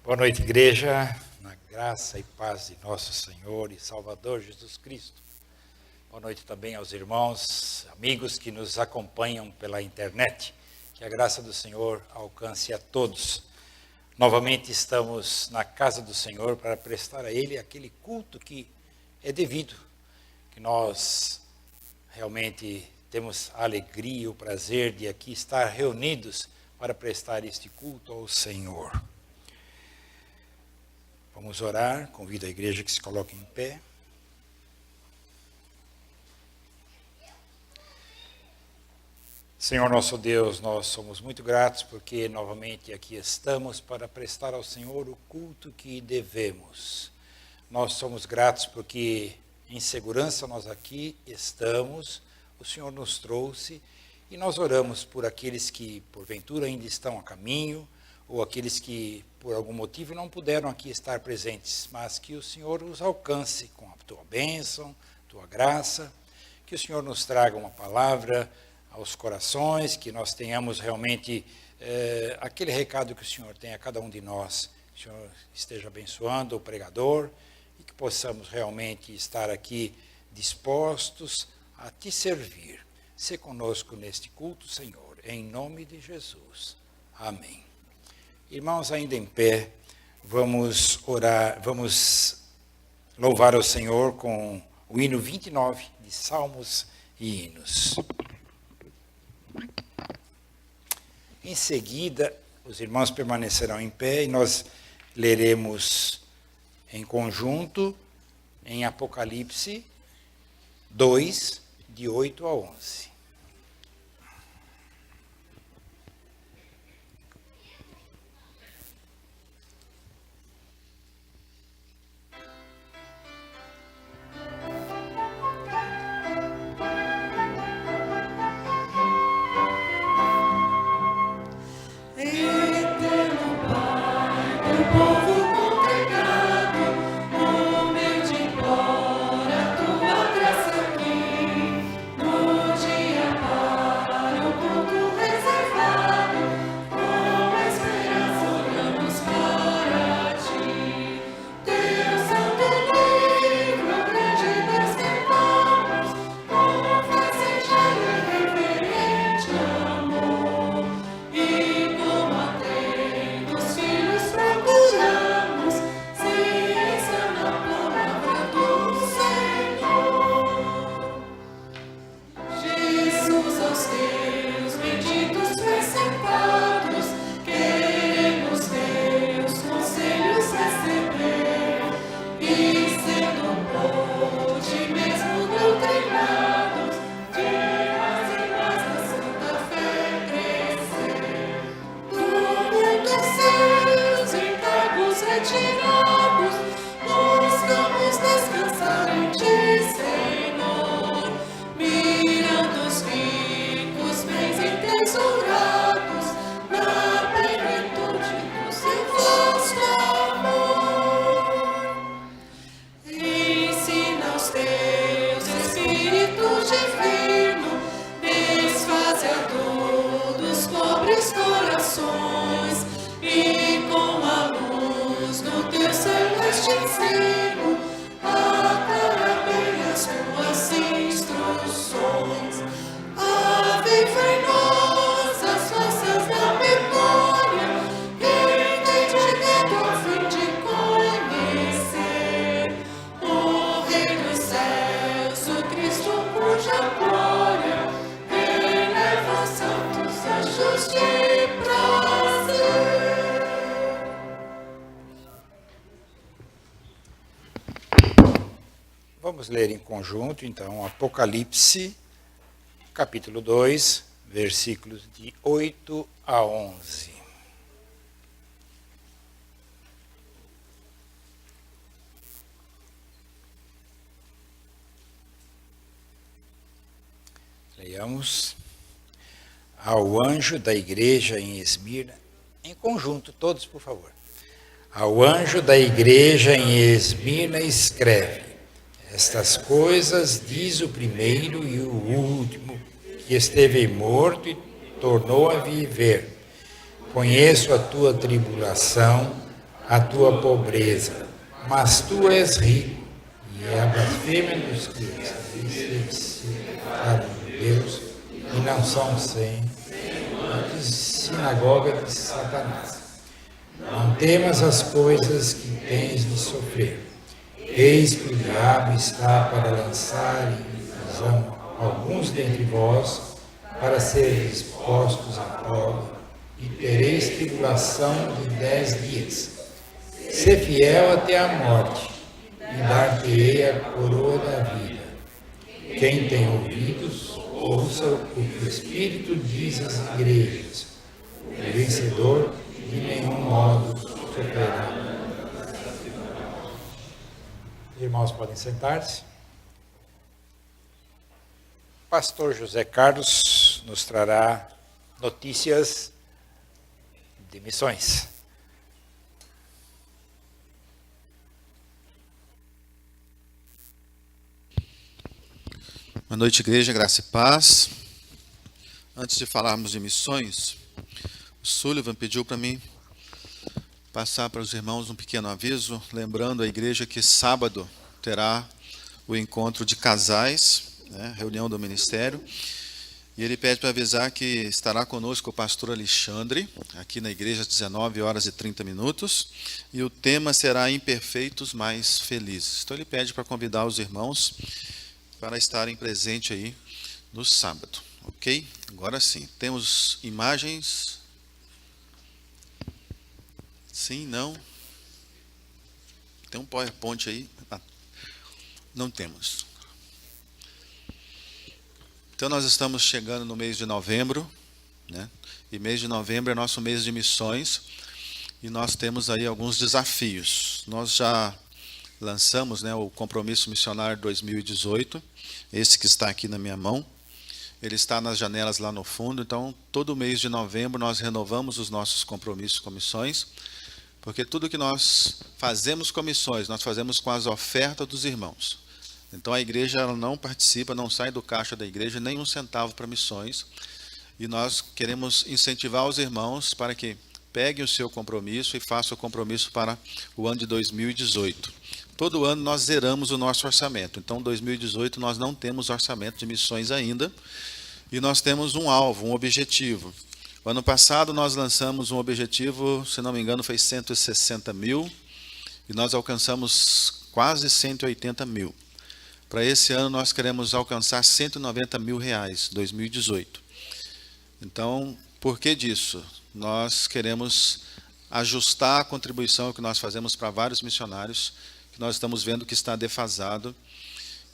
Boa noite, igreja, na graça e paz de nosso Senhor e Salvador Jesus Cristo. Boa noite também aos irmãos, amigos que nos acompanham pela internet. Que a graça do Senhor alcance a todos. Novamente estamos na casa do Senhor para prestar a Ele aquele culto que é devido, que nós realmente temos a alegria e o prazer de aqui estar reunidos para prestar este culto ao Senhor. Vamos orar, convido a igreja que se coloque em pé. Senhor nosso Deus, nós somos muito gratos porque novamente aqui estamos para prestar ao Senhor o culto que devemos. Nós somos gratos porque em segurança nós aqui estamos, o Senhor nos trouxe e nós oramos por aqueles que porventura ainda estão a caminho, ou aqueles que, por algum motivo, não puderam aqui estar presentes, mas que o Senhor os alcance com a tua bênção, tua graça, que o Senhor nos traga uma palavra aos corações, que nós tenhamos realmente aquele recado que o Senhor tem a cada um de nós, que o Senhor esteja abençoando o pregador e que possamos realmente estar aqui dispostos a te servir. Se conosco neste culto, Senhor, em nome de Jesus. Amém. Irmãos, ainda em pé, vamos orar, vamos louvar ao Senhor com o hino 29 de Salmos e Hinos. Em seguida, os irmãos permanecerão em pé e nós leremos em conjunto em Apocalipse 2, de 8 a 11. Vamos ler em conjunto, então, Apocalipse, capítulo 2, versículos de 8 a 11. Leiamos. Ao anjo da igreja em Esmirna, em conjunto, todos, por favor. Ao anjo da igreja em Esmirna escreve: estas coisas diz o primeiro e o último, que esteve morto e tornou a viver. Conheço a tua tribulação, a tua pobreza, mas tu és rico, e é a blasfêmia dos que se declaram Deus e não são sem, antes sinagoga de Satanás. Não temas as coisas que tens de sofrer. Eis que o diabo está para lançar em prisão alguns dentre vós, para serem expostos à prova, e tereis tribulação de 10 dias. Sê fiel até a morte, e dar-te-ei a coroa da vida. Quem tem ouvidos, ouça o que o Espírito diz às igrejas. O vencedor de nenhum modo sofrerá. Irmãos, podem sentar-se. Pastor José Carlos nos trará notícias de missões. Boa noite, igreja, graça e paz. Antes de falarmos de missões, o Sullivan pediu para mim passar para os irmãos um pequeno aviso, lembrando a igreja que sábado terá o encontro de casais, né, reunião do ministério, e ele pede para avisar que estará conosco o pastor Alexandre, aqui na igreja às 19h30, e o tema será Imperfeitos mais Felizes. Então ele pede para convidar os irmãos para estarem presentes aí no sábado, ok? Agora sim, temos imagens. Sim, não? Tem um PowerPoint aí? Ah, não temos. Então nós estamos chegando no mês de novembro, né? E mês de novembro é nosso mês de missões, e nós temos aí alguns desafios. Nós já lançamos, né, o Compromisso Missionário 2018, esse que está aqui na minha mão. Ele está nas janelas lá no fundo, então todo mês de novembro nós renovamos os nossos compromissos com missões, porque tudo que nós fazemos com missões, nós fazemos com as ofertas dos irmãos. Então a igreja ela não participa, não sai do caixa da igreja nem um centavo para missões, e nós queremos incentivar os irmãos para que peguem o seu compromisso e façam o compromisso para o ano de 2018. Todo ano nós zeramos o nosso orçamento, então 2018 nós não temos orçamento de missões ainda, e nós temos um alvo, um objetivo. O ano passado nós lançamos um objetivo, se não me engano foi 160 mil, e nós alcançamos quase 180 mil. Para esse ano nós queremos alcançar 190 mil reais, 2018. Então, por que disso? Nós queremos ajustar a contribuição que nós fazemos para vários missionários, que nós estamos vendo que está defasado,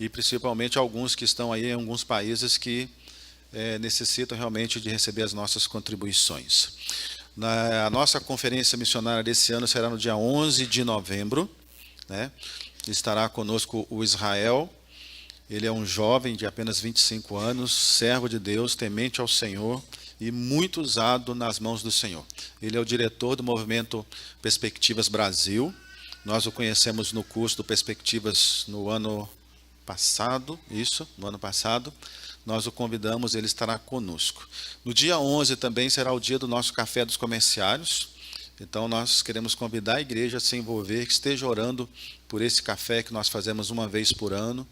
e principalmente alguns que estão aí em alguns países que necessitam realmente de receber as nossas contribuições. A nossa conferência missionária desse ano será no dia 11 de novembro, né? Estará conosco o Israel. Ele é um jovem de apenas 25 anos, servo de Deus, temente ao Senhor e muito usado nas mãos do Senhor. Ele é o diretor do movimento Perspectivas Brasil. Nós o conhecemos no curso do Perspectivas no ano passado, nós o convidamos, ele estará conosco. No dia 11 também será o dia do nosso Café dos Comerciários, então nós queremos convidar a igreja a se envolver, que esteja orando por esse café que nós fazemos uma vez por ano.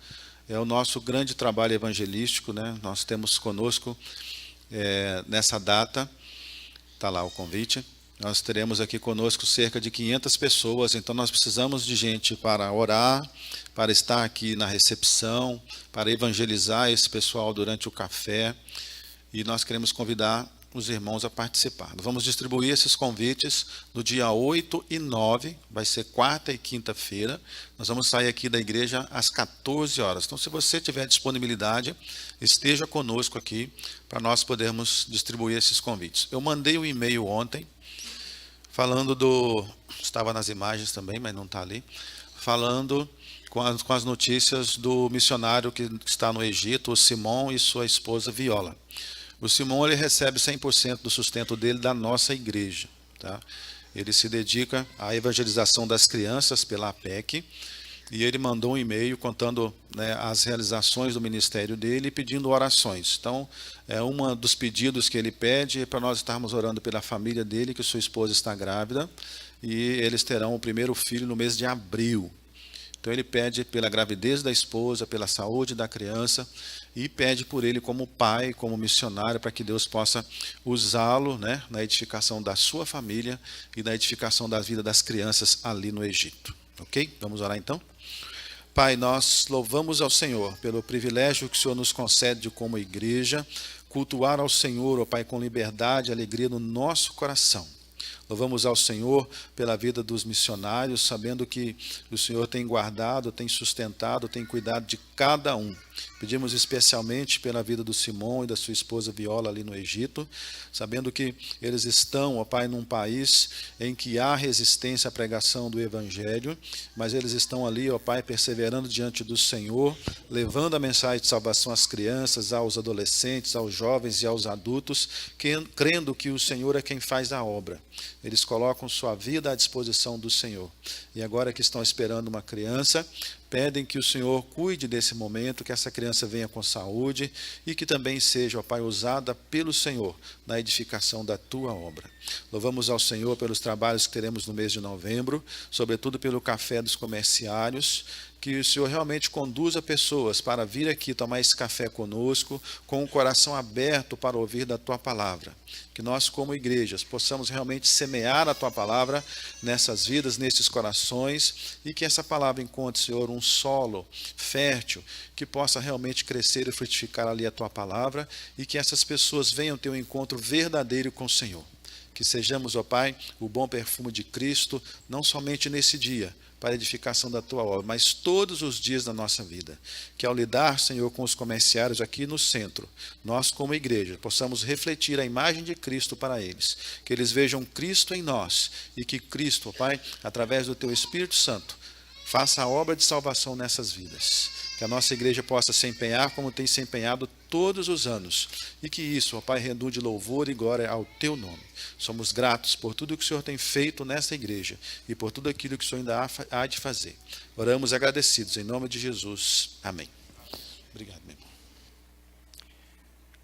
É o nosso grande trabalho evangelístico, né? Nós temos conosco, nessa data, está lá o convite, nós teremos aqui conosco cerca de 500 pessoas, então nós precisamos de gente para orar, para estar aqui na recepção, para evangelizar esse pessoal durante o café, e nós queremos convidar os irmãos a participar. Vamos distribuir esses convites no dia 8 e 9, vai ser quarta e quinta-feira, nós vamos sair aqui da igreja às 14 horas. Então, se você tiver disponibilidade, esteja conosco aqui, para nós podermos distribuir esses convites. Eu mandei um e-mail ontem, falando estava nas imagens também, mas não está ali, falando com as notícias do missionário que está no Egito, o Simão, e sua esposa Viola. O Simão, ele recebe 100% do sustento dele da nossa igreja, tá? Ele se dedica à evangelização das crianças pela APEC, e ele mandou um e-mail contando, né, as realizações do ministério dele e pedindo orações. Então, um dos pedidos que ele pede é para nós estarmos orando pela família dele, que sua esposa está grávida, e eles terão o primeiro filho no mês de abril. Então ele pede pela gravidez da esposa, pela saúde da criança e pede por ele como pai, como missionário, para que Deus possa usá-lo, né, na edificação da sua família e na edificação da vida das crianças ali no Egito. Ok? Vamos orar então? Pai, nós louvamos ao Senhor pelo privilégio que o Senhor nos concede como igreja, cultuar ao Senhor, ó Pai, com liberdade e alegria no nosso coração. Louvamos ao Senhor pela vida dos missionários, sabendo que o Senhor tem guardado, tem sustentado, tem cuidado de cada um. Pedimos especialmente pela vida do Simão e da sua esposa Viola ali no Egito, sabendo que eles estão, ó Pai, num país em que há resistência à pregação do Evangelho, mas eles estão ali, ó Pai, perseverando diante do Senhor, levando a mensagem de salvação às crianças, aos adolescentes, aos jovens e aos adultos, crendo que o Senhor é quem faz a obra. Eles colocam sua vida à disposição do Senhor. E agora que estão esperando uma criança, pedem que o Senhor cuide desse momento, que essa criança venha com saúde e que também seja, ó Pai, usada pelo Senhor na edificação da tua obra. Louvamos ao Senhor pelos trabalhos que teremos no mês de novembro, sobretudo pelo café dos comerciários, que o Senhor realmente conduza pessoas para vir aqui tomar esse café conosco, com o coração aberto para ouvir da Tua Palavra. Que nós, como igrejas, possamos realmente semear a Tua Palavra nessas vidas, nesses corações, e que essa palavra encontre, Senhor, um solo fértil, que possa realmente crescer e frutificar ali a Tua Palavra, e que essas pessoas venham ter um encontro verdadeiro com o Senhor. Que sejamos, ó Pai, o bom perfume de Cristo, não somente nesse dia, para a edificação da Tua obra, mas todos os dias da nossa vida. Que ao lidar, Senhor, com os comerciários aqui no centro, nós como igreja possamos refletir a imagem de Cristo para eles. Que eles vejam Cristo em nós e que Cristo, ó Pai, através do Teu Espírito Santo, faça a obra de salvação nessas vidas. Que a nossa igreja possa se empenhar como tem se empenhado todos os anos. E que isso, ó Pai, redunde louvor e glória ao Teu nome. Somos gratos por tudo que o Senhor tem feito nessa igreja e por tudo aquilo que o Senhor ainda há de fazer. Oramos agradecidos em nome de Jesus. Amém. Obrigado, meu irmão.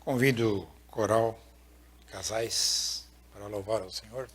Convido o coral, casais, para louvar ao Senhor.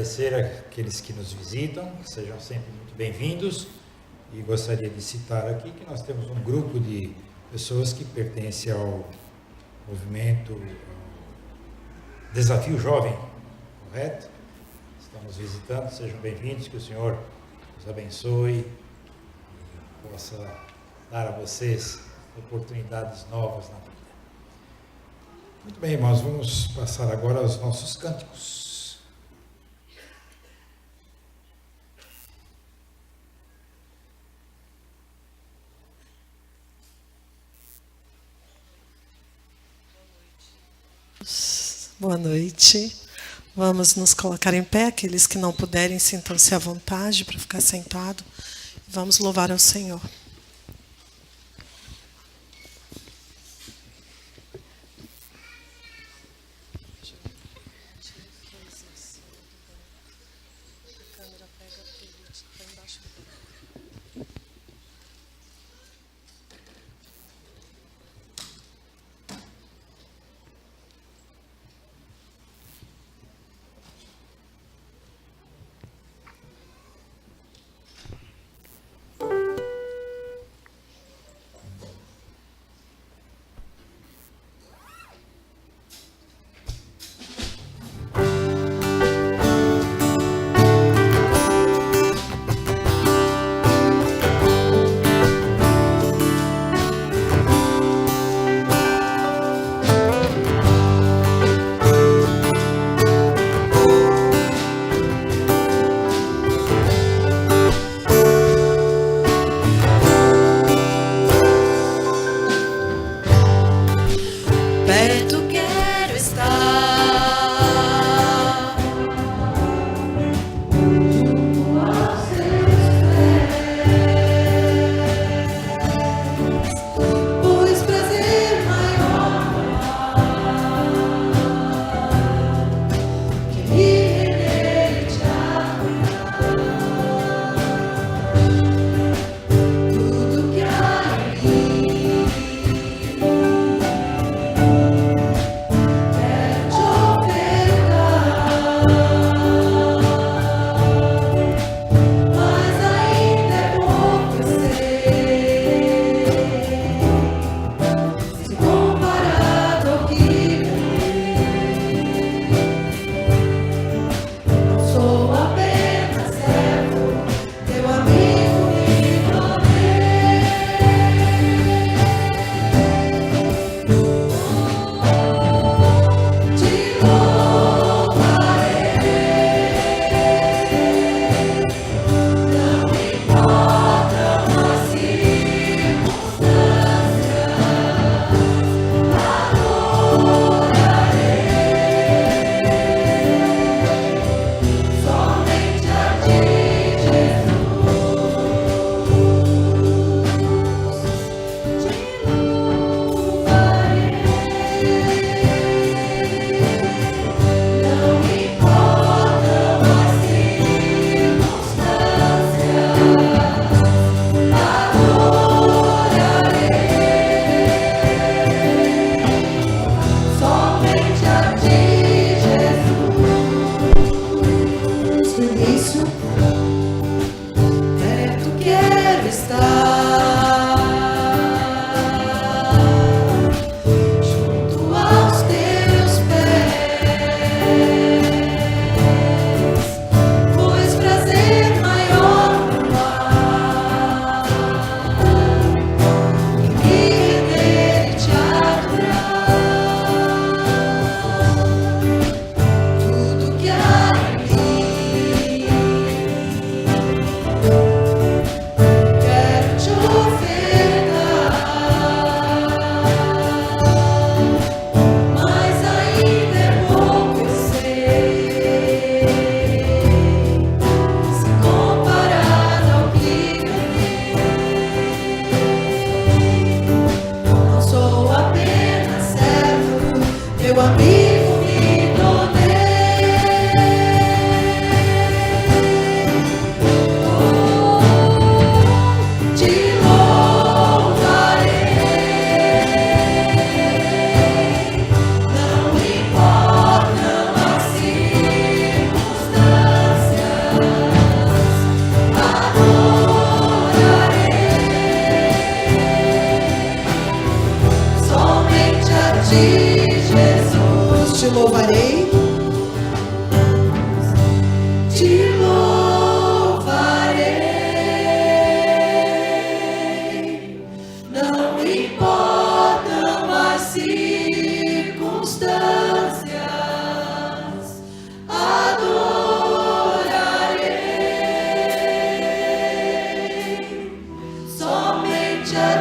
agradecer àqueles que nos visitam, sejam sempre muito bem-vindos. E gostaria de citar aqui que nós temos um grupo de pessoas que pertencem ao movimento Desafio Jovem, correto? Estão nos visitando, sejam bem-vindos, que o Senhor os abençoe e possa dar a vocês oportunidades novas na vida. Muito bem, irmãos, vamos passar agora aos nossos cânticos. Boa noite. Vamos nos colocar em pé, aqueles que não puderem, sintam-se à vontade para ficar sentado. Vamos louvar ao Senhor. Quero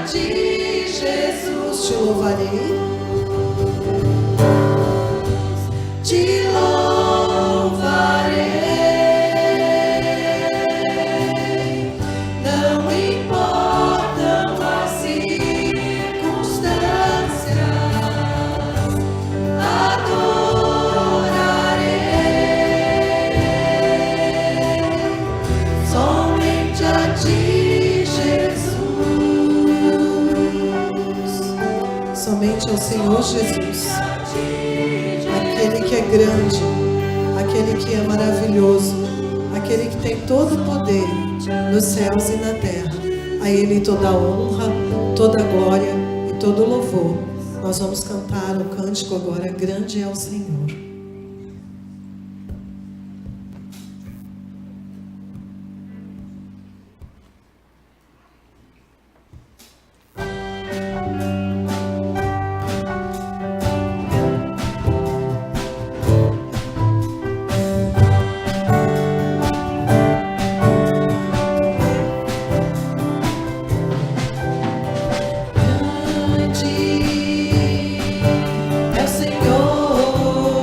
de Jesus te louvarei. Te louvarei. Não importam as circunstâncias, adorarei somente a ti, Jesus. Somente ao Senhor Jesus, aquele que é grande, aquele que é maravilhoso, aquele que tem todo o poder nos céus e na terra. A Ele toda a honra, toda a glória e todo o louvor. Nós vamos cantar o cântico agora, grande é o Senhor. Grande é o Senhor.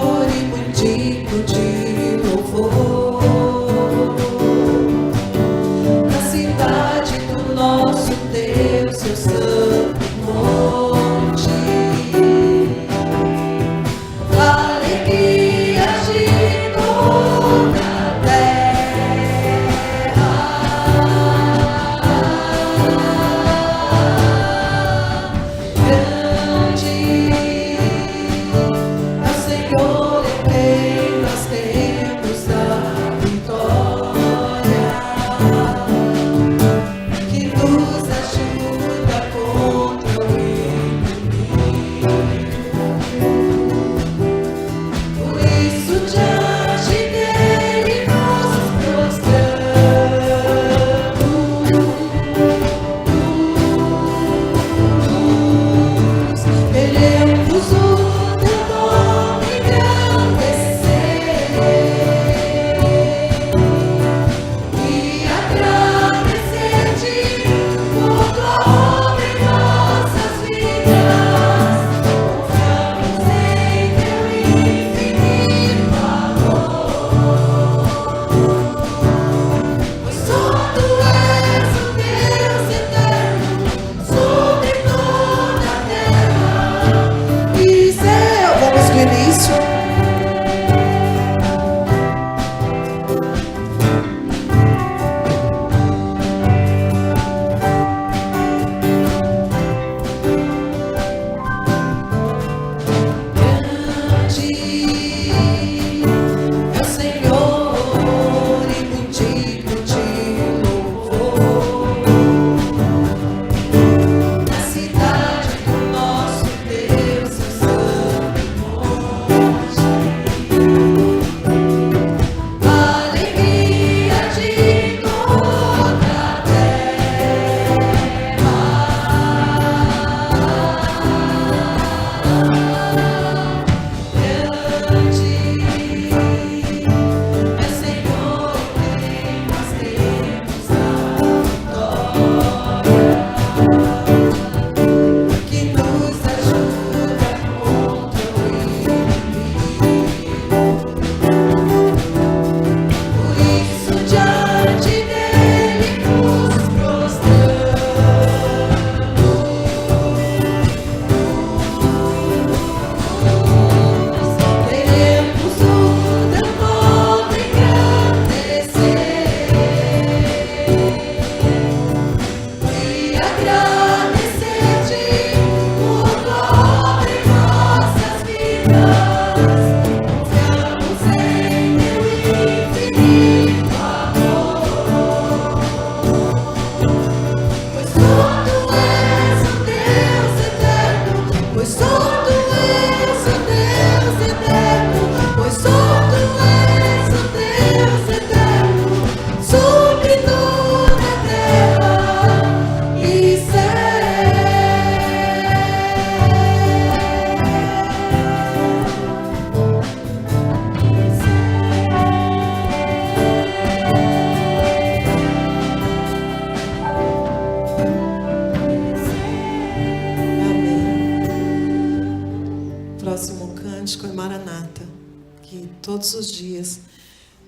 todos os dias,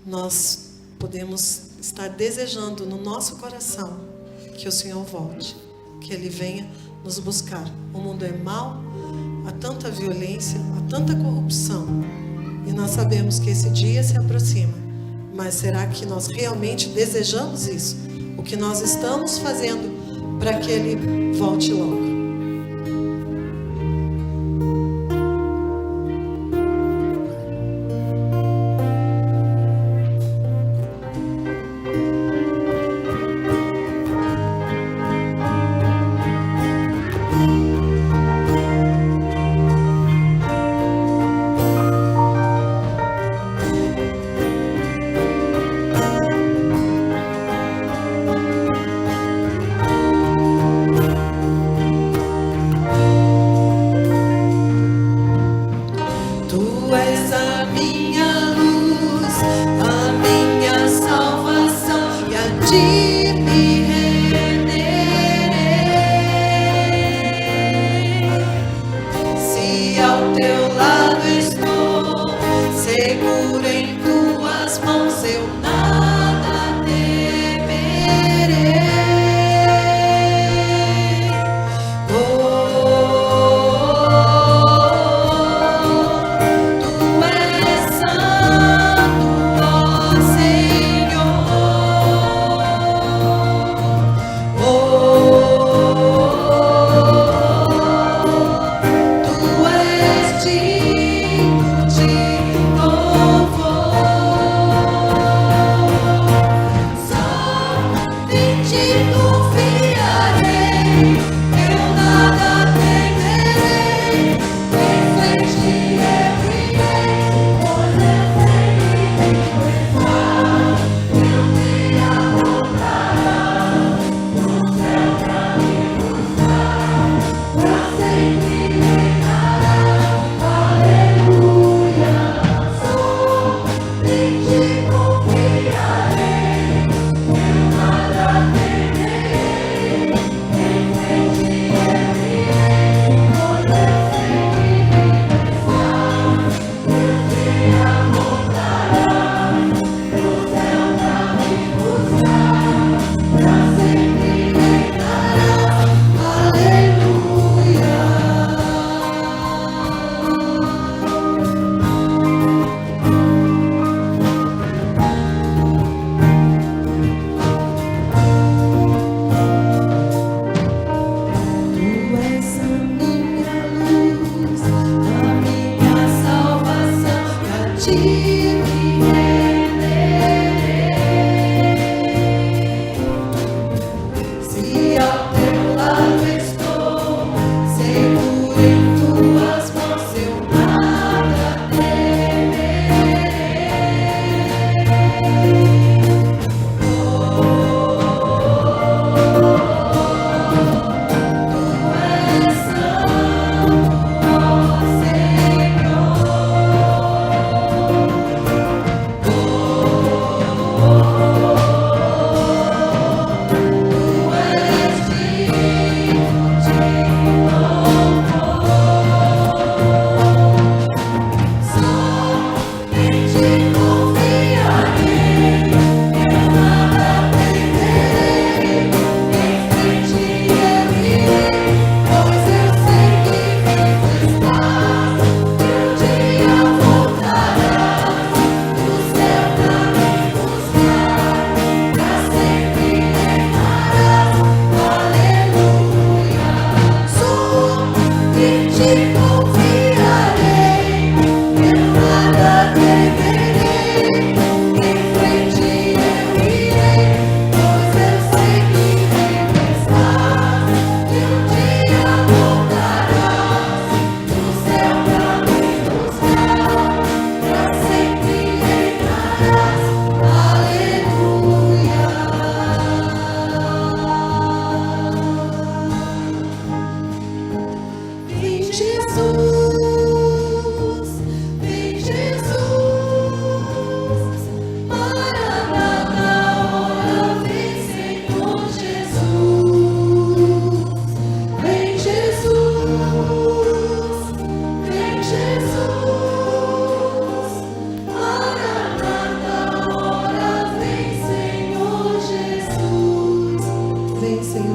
nós podemos estar desejando no nosso coração que o Senhor volte, que Ele venha nos buscar. O mundo é mau, há tanta violência, há tanta corrupção, e nós sabemos que esse dia se aproxima. Mas será que nós realmente desejamos isso? O que nós estamos fazendo para que Ele volte logo?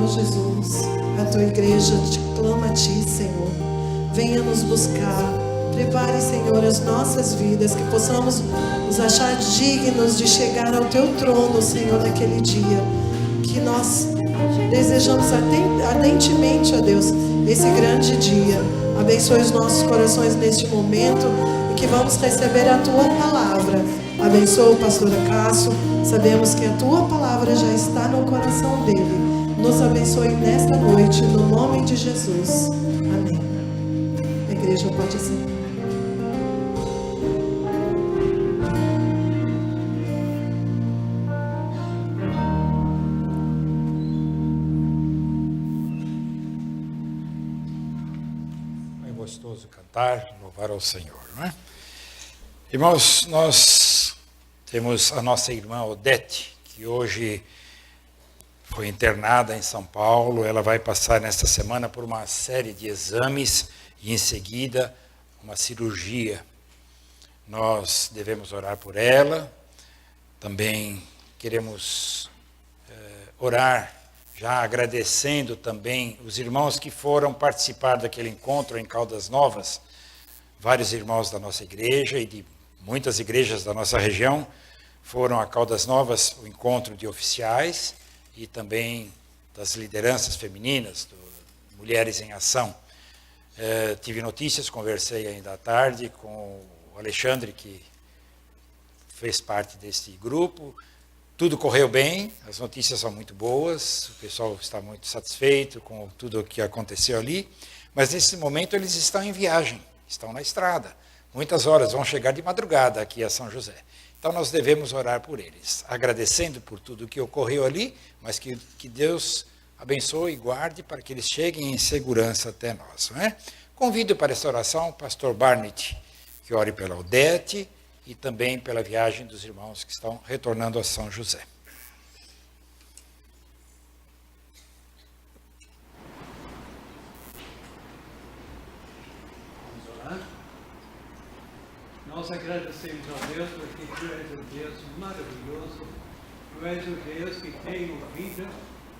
Senhor Jesus. A tua igreja te clama a ti, Senhor. Venha nos buscar. Prepare, Senhor, as nossas vidas, que possamos nos achar dignos de chegar ao teu trono, Senhor, naquele dia. Que nós desejamos ardentemente, ó Deus, esse grande dia. Abençoe os nossos corações neste momento e que vamos receber a tua palavra. Abençoa o pastor Cássio. Sabemos que a tua palavra já está no coração dele. Nos abençoe nesta noite, no nome de Jesus. Amém. A igreja pode ser. É gostoso cantar, louvar ao Senhor, não é? Irmãos, nós temos a nossa irmã Odete, que hoje foi internada em São Paulo. Ela vai passar nesta semana por uma série de exames e em seguida uma cirurgia. Nós devemos orar por ela. Também queremos orar, já agradecendo também os irmãos que foram participar daquele encontro em Caldas Novas. Vários irmãos da nossa igreja e de muitas igrejas da nossa região foram a Caldas Novas, o encontro de oficiais e também das lideranças femininas, do Mulheres em Ação. Tive notícias, conversei ainda à tarde com o Alexandre, que fez parte deste grupo. Tudo correu bem, as notícias são muito boas, o pessoal está muito satisfeito com tudo o que aconteceu ali, mas nesse momento eles estão em viagem, estão na estrada. Muitas horas, vão chegar de madrugada aqui a São José. Então nós devemos orar por eles, agradecendo por tudo o que ocorreu ali, mas que Deus abençoe e guarde para que eles cheguem em segurança até nós. Não é? Convido para essa oração o pastor Barnett, que ore pela Odete e também pela viagem dos irmãos que estão retornando a São José. Vamos orar? Nós agradecemos a Deus porque Tu és um Deus maravilhoso. Tu és o Deus que tem ouvido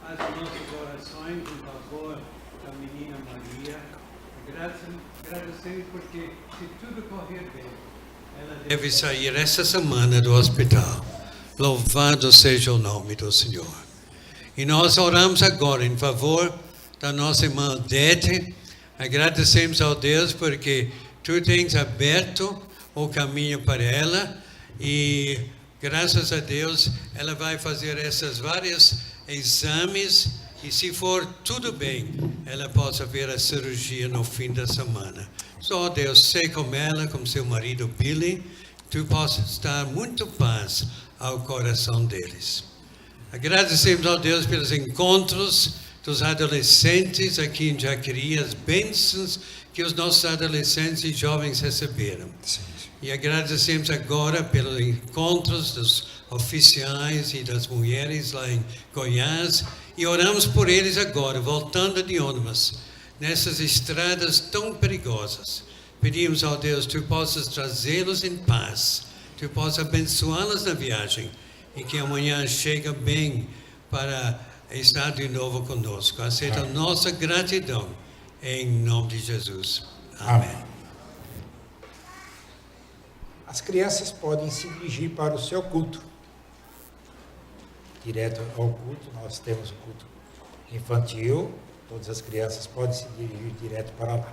as nossas orações em favor da menina Maria. Agradecemos porque, se tudo correr bem, ela deve sair essa semana do hospital. Louvado seja o nome do Senhor. E nós oramos agora em favor da nossa irmã Odete. Agradecemos ao Deus porque Tu tens aberto o caminho para ela e, graças a Deus, ela vai fazer esses vários exames e, se for tudo bem, ela possa ver a cirurgia no fim da semana. Só Deus, sei com ela, com seu marido Billy, Tu possas dar muito paz ao coração deles. Agradecemos ao Deus pelos encontros dos adolescentes aqui em Jaqueria, as bênçãos que os nossos adolescentes e jovens receberam. Sim. E agradecemos agora pelos encontros dos oficiais e das mulheres lá em Goiás. E oramos por eles agora, voltando de ônibus, nessas estradas tão perigosas. Pedimos ao Deus, Tu possas trazê-los em paz, Tu possas abençoá-los na viagem e que amanhã chegue bem para estar de novo conosco. Aceita a nossa gratidão, em nome de Jesus. Amém. As crianças podem se dirigir para o seu culto. Direto ao culto, nós temos o culto infantil, todas as crianças podem se dirigir direto para lá.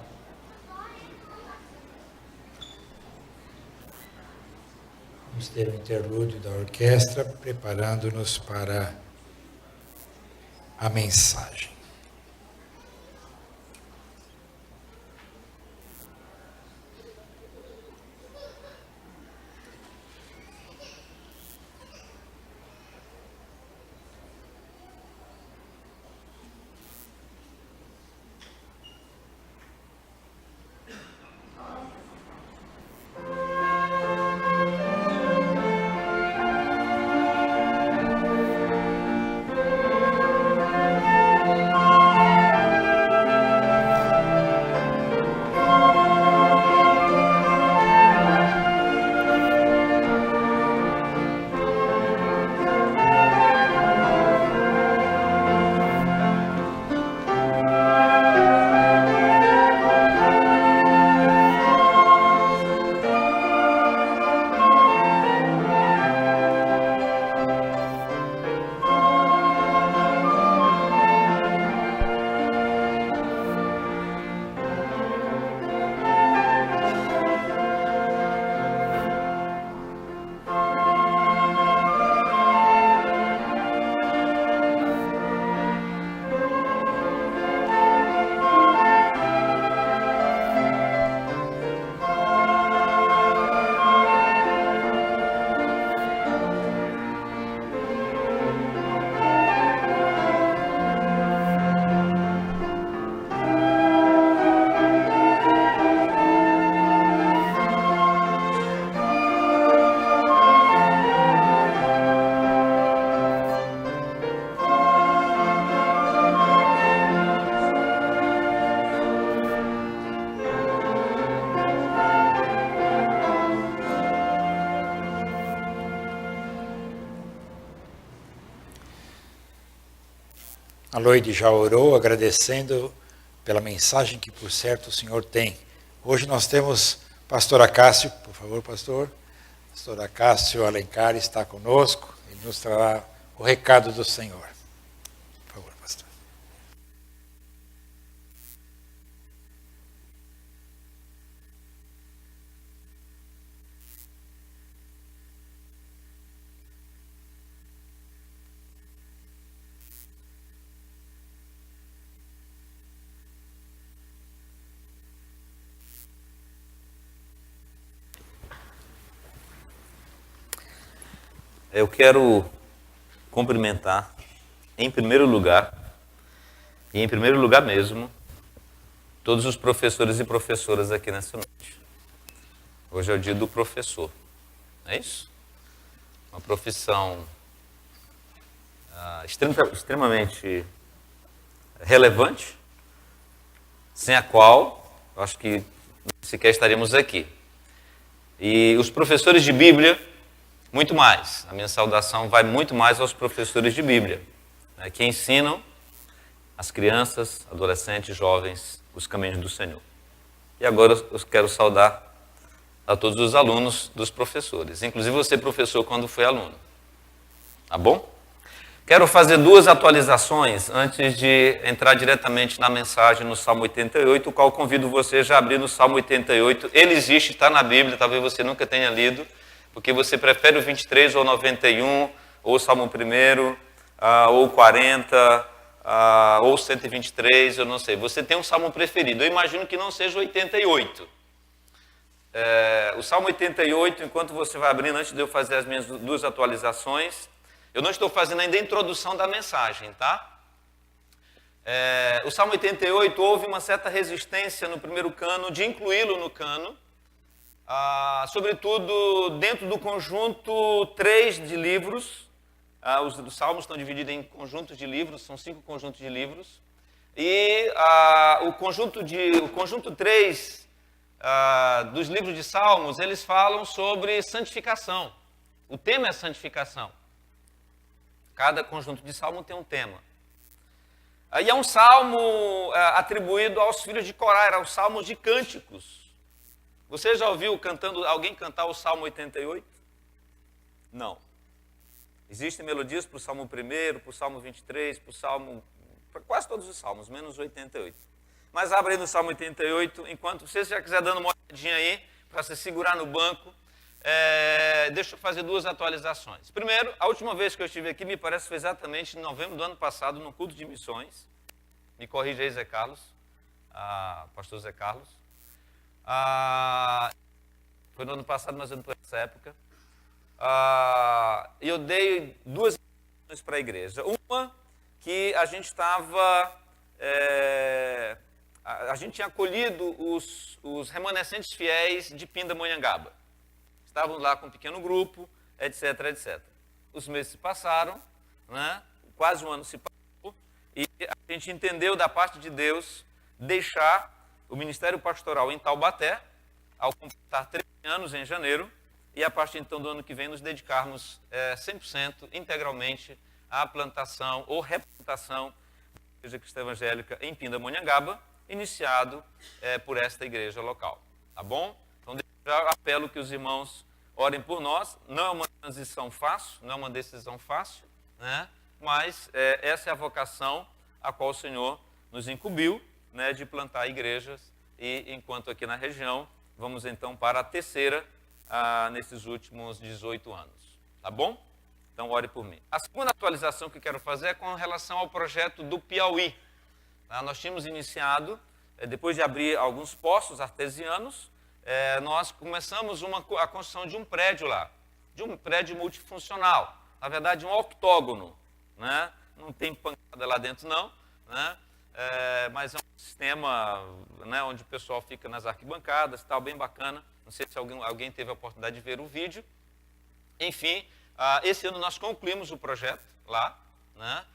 Vamos ter um interlúdio da orquestra, preparando-nos para a mensagem. A Loide já orou, agradecendo pela mensagem que, por certo, o Senhor tem. Hoje nós temos pastor Acácio, por favor, pastor. Pastor Acácio Alencar está conosco e nos trará o recado do Senhor. Por favor, pastor. Eu quero cumprimentar, em primeiro lugar, e em primeiro lugar mesmo, todos os professores e professoras aqui nessa noite. Hoje é o dia do professor, não é isso? Uma profissão extremamente relevante, sem a qual eu acho que sequer estaríamos aqui. E os professores de Bíblia, muito mais. A minha saudação vai muito mais aos professores de Bíblia, né, que ensinam as crianças, adolescentes, jovens, os caminhos do Senhor. E agora eu quero saudar a todos os alunos dos professores, inclusive você, professor, quando foi aluno. Tá bom? Quero fazer duas atualizações antes de entrar diretamente na mensagem no Salmo 88, o qual convido você já a abrir no Salmo 88. Ele existe, está na Bíblia, talvez você nunca tenha lido, porque você prefere o 23 ou 91, ou o Salmo 1, ou 40, ou 123, eu não sei. Você tem um Salmo preferido. Eu imagino que não seja o 88. O Salmo 88, enquanto você vai abrindo, antes de eu fazer as minhas duas atualizações, eu não estou fazendo ainda a introdução da mensagem, tá? O Salmo 88, houve uma certa resistência no primeiro cano, de incluí-lo no cano, sobretudo dentro do conjunto 3 de livros. Os salmos estão divididos em conjuntos de livros, são 5 conjuntos de livros. E o conjunto 3 dos livros de salmos, eles falam sobre santificação. O tema é santificação. Cada conjunto de salmo tem um tema. E é um salmo atribuído aos filhos de Corá, era o salmo de cânticos. Você já ouviu alguém cantar o Salmo 88? Não. Existem melodias para o Salmo 1, para o Salmo 23, para quase todos os salmos, menos o 88. Mas abre aí no Salmo 88, enquanto você já quiser dando uma olhadinha aí, para se segurar no banco, deixa eu fazer duas atualizações. Primeiro, a última vez que eu estive aqui, me parece que foi exatamente em novembro do ano passado, no culto de missões. Me corrija aí, Zé Carlos, pastor Zé Carlos. Foi no ano passado, mas eu não estou nessa época. E eu dei duas instruções para a igreja. Uma, que a gente estava... a gente tinha acolhido os remanescentes fiéis de Pindamonhangaba. Estavam lá com um pequeno grupo, etc, etc. Os meses se passaram, né? Quase um ano se passou, e a gente entendeu da parte de Deus deixar o Ministério Pastoral em Taubaté, ao completar 13 anos em janeiro, e a partir então do ano que vem nos dedicarmos 100%, integralmente, à plantação ou replantação da Igreja Cristã Evangélica em Pindamonhangaba, iniciado por esta igreja local. Tá bom? Então, já apelo que os irmãos orem por nós. Não é uma transição fácil, não é uma decisão fácil, né? Mas essa é a vocação a qual o Senhor nos incumbiu, né, de plantar igrejas, e enquanto aqui na região, vamos então para a terceira nesses últimos 18 anos. Tá bom? Então, ore por mim. A segunda atualização que eu quero fazer é com relação ao projeto do Piauí. Nós tínhamos iniciado, depois de abrir alguns poços artesianos, nós começamos a construção de um prédio lá, de um prédio multifuncional. Na verdade, um octógono, né? Não tem pancada lá dentro, não, né? Mas é um sistema, né, onde o pessoal fica nas arquibancadas, tal, bem bacana. Não sei se alguém teve a oportunidade de ver o vídeo. Enfim, esse ano nós concluímos o projeto lá, né,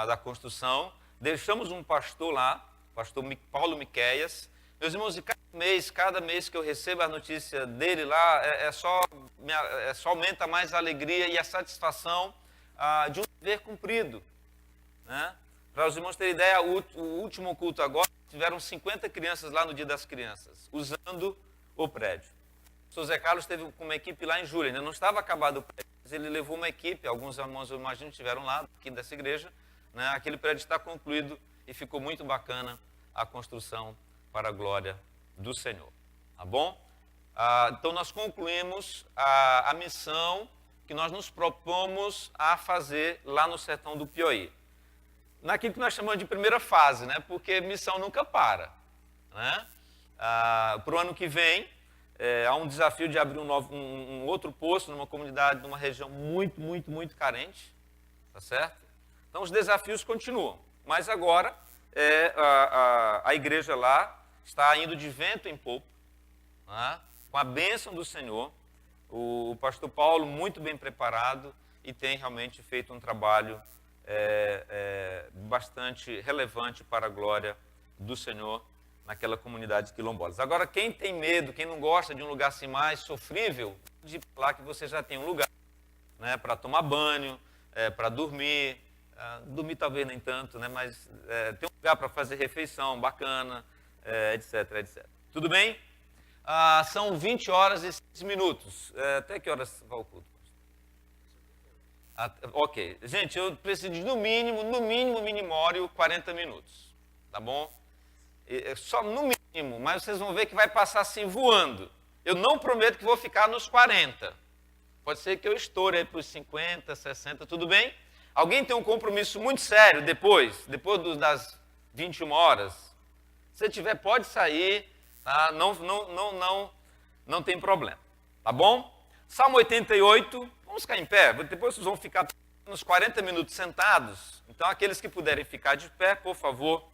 da construção. Deixamos um pastor lá, pastor Paulo Miqueias. Meus irmãos, cada mês que eu recebo a notícia dele lá, só aumenta mais a alegria e a satisfação de um dever cumprido, né? Para os irmãos terem ideia, o último culto agora, tiveram 50 crianças lá no Dia das Crianças, usando o prédio. O Sr. Zé Carlos teve uma equipe lá em julho, ainda não estava acabado o prédio, mas ele levou uma equipe, alguns irmãos, eu imagino, estiveram lá, aqui dessa igreja, né? Aquele prédio está concluído e ficou muito bacana a construção para a glória do Senhor. Tá bom? Então nós concluímos a missão que nós nos propomos a fazer lá no sertão do Piauí. Naquilo que nós chamamos de primeira fase, né? Porque missão nunca para. Né? Para o ano que vem, há um desafio de abrir um outro posto numa comunidade, numa região muito carente. Tá certo? Então os desafios continuam. Mas agora a igreja lá está indo de vento em popa, né? Com a bênção do Senhor. O pastor Paulo muito bem preparado e tem realmente feito um trabalho bastante relevante para a glória do Senhor naquela comunidade de quilombolas. Agora, quem tem medo, quem não gosta de um lugar assim mais sofrível, de falar que você já tem um lugar, né, para tomar banho, para dormir, dormir talvez nem tanto, né, mas tem um lugar para fazer refeição bacana, etc. Tudo bem? São 20 horas e 6 minutos. Até que horas vai o culto? Ok. Gente, eu preciso de no mínimo, minimório, 40 minutos. Tá bom? Só no mínimo, mas vocês vão ver que vai passar assim voando. Eu não prometo que vou ficar nos 40. Pode ser que eu estoure aí para os 50, 60, tudo bem? Alguém tem um compromisso muito sério depois das 21 horas? Se tiver, pode sair, tá? Não tem problema. Tá bom? Salmo 88, vamos ficar em pé, depois vocês vão ficar uns 40 minutos sentados. Então, aqueles que puderem ficar de pé, por favor,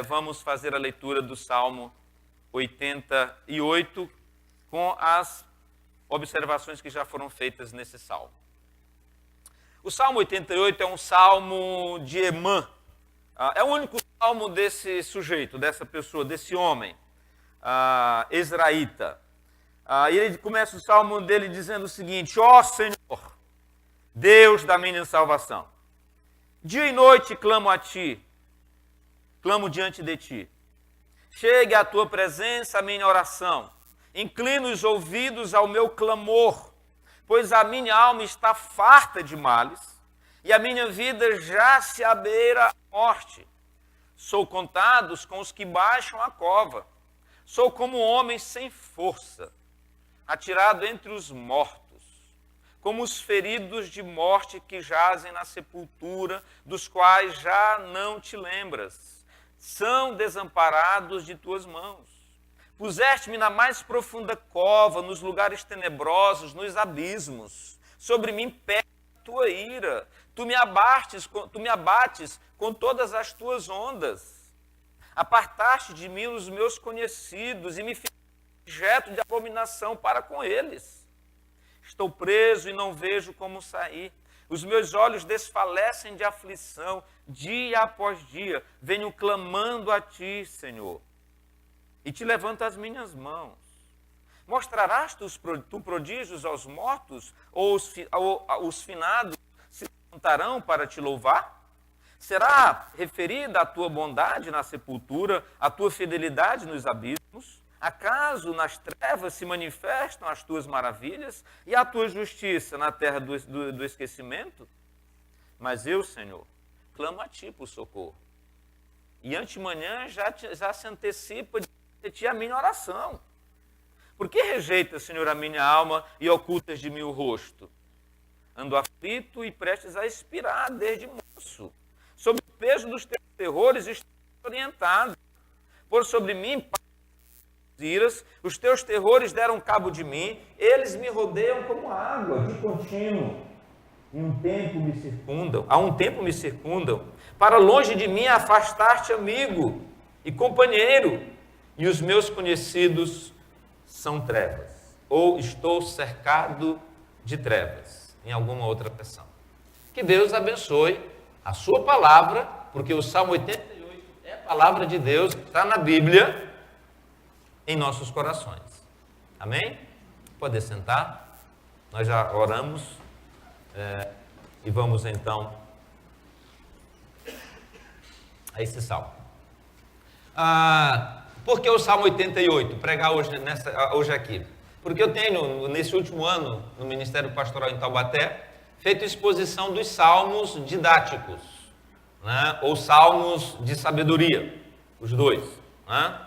vamos fazer a leitura do Salmo 88 com as observações que já foram feitas nesse salmo. O Salmo 88 é um salmo de Emã. É o único salmo desse sujeito, dessa pessoa, desse homem, Ezraíta. E ele começa o salmo dele dizendo o seguinte: ó Senhor, Deus da minha salvação, dia e noite clamo a Ti, clamo diante de Ti. Chegue à Tua presença a minha oração, inclina os ouvidos ao meu clamor, pois a minha alma está farta de males e a minha vida já se abeira à morte. Sou contados com os que baixam a cova, sou como um homem sem força, atirado entre os mortos, como os feridos de morte que jazem na sepultura, dos quais já não te lembras. São desamparados de tuas mãos. Puseste-me na mais profunda cova, nos lugares tenebrosos, nos abismos. Sobre mim pesa a tua ira. Tu me abates com todas as tuas ondas. Apartaste de mim os meus conhecidos e me fizeste objeto de abominação para com eles. Estou preso e não vejo como sair. Os meus olhos desfalecem de aflição, dia após dia. Venho clamando a Ti, Senhor, e Te levanto as minhas mãos. Mostrarás tu prodígios aos mortos, ou os finados se levantarão para Te louvar? Será referida a Tua bondade na sepultura, a Tua fidelidade nos abismos? Acaso nas trevas se manifestam as Tuas maravilhas e a Tua justiça na terra do esquecimento? Mas eu, Senhor, clamo a Ti por socorro. E antemanhã já se antecipa de Ti a minha oração. Por que rejeitas, Senhor, a minha alma e ocultas de mim o rosto? Ando aflito e prestes a expirar desde moço. Sob o peso dos Teus terrores estou orientado. Por sobre mim iras, os Teus terrores deram cabo de mim, eles me rodeiam como água de contínuo. A um tempo me circundam. Para longe de mim afastaste amigo e companheiro, e os meus conhecidos são trevas. Ou estou cercado de trevas, em alguma outra versão. Que Deus abençoe a sua palavra, porque o Salmo 88 é a palavra de Deus, está na Bíblia, em nossos corações. Amém? Pode sentar. Nós já oramos e vamos então a esse salmo. Por que o Salmo 88? Pregar hoje aqui. Porque eu tenho, nesse último ano, no Ministério Pastoral em Taubaté, feito exposição dos salmos didáticos, né? Ou salmos de sabedoria, os dois. Né?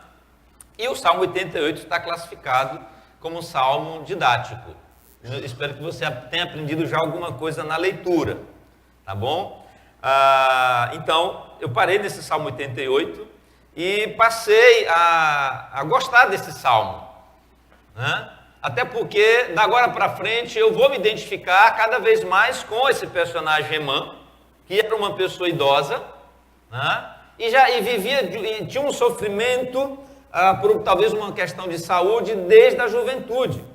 E o Salmo 88 está classificado como salmo didático. Eu espero que você tenha aprendido já alguma coisa na leitura, tá bom? Então, eu parei nesse Salmo 88 e passei a gostar desse salmo, né? Até porque, da agora para frente, eu vou me identificar cada vez mais com esse personagem Emã, que era uma pessoa idosa, né? E tinha um sofrimento por talvez uma questão de saúde desde a juventude.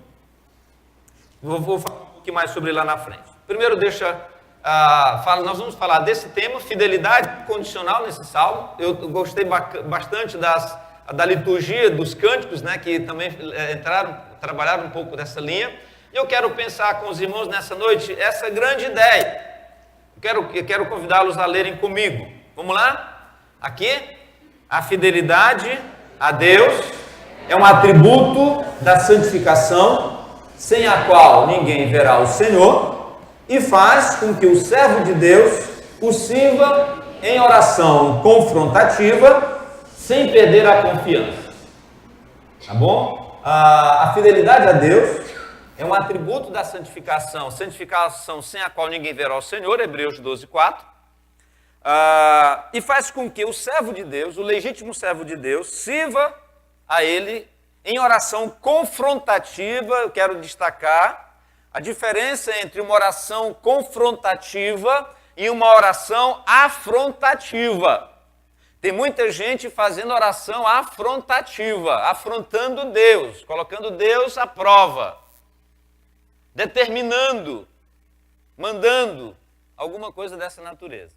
Vou falar um pouquinho mais sobre lá na frente. Primeiro, nós vamos falar desse tema, fidelidade condicional nesse salmo. Eu gostei bastante da liturgia, dos cânticos, né, que também trabalharam um pouco dessa linha. E eu quero pensar com os irmãos nessa noite essa grande ideia. Eu quero convidá-los a lerem comigo. Vamos lá? Aqui, a fidelidade a Deus é um atributo da santificação, sem a qual ninguém verá o Senhor, e faz com que o servo de Deus o sirva em oração confrontativa, sem perder a confiança. Tá bom? A fidelidade a Deus é um atributo da santificação, santificação sem a qual ninguém verá o Senhor, Hebreus 12:4, e faz com que o servo de Deus, o legítimo servo de Deus, sirva a Ele em oração confrontativa. Eu quero destacar a diferença entre uma oração confrontativa e uma oração afrontativa. Tem muita gente fazendo oração afrontativa, afrontando Deus, colocando Deus à prova, determinando, mandando alguma coisa dessa natureza.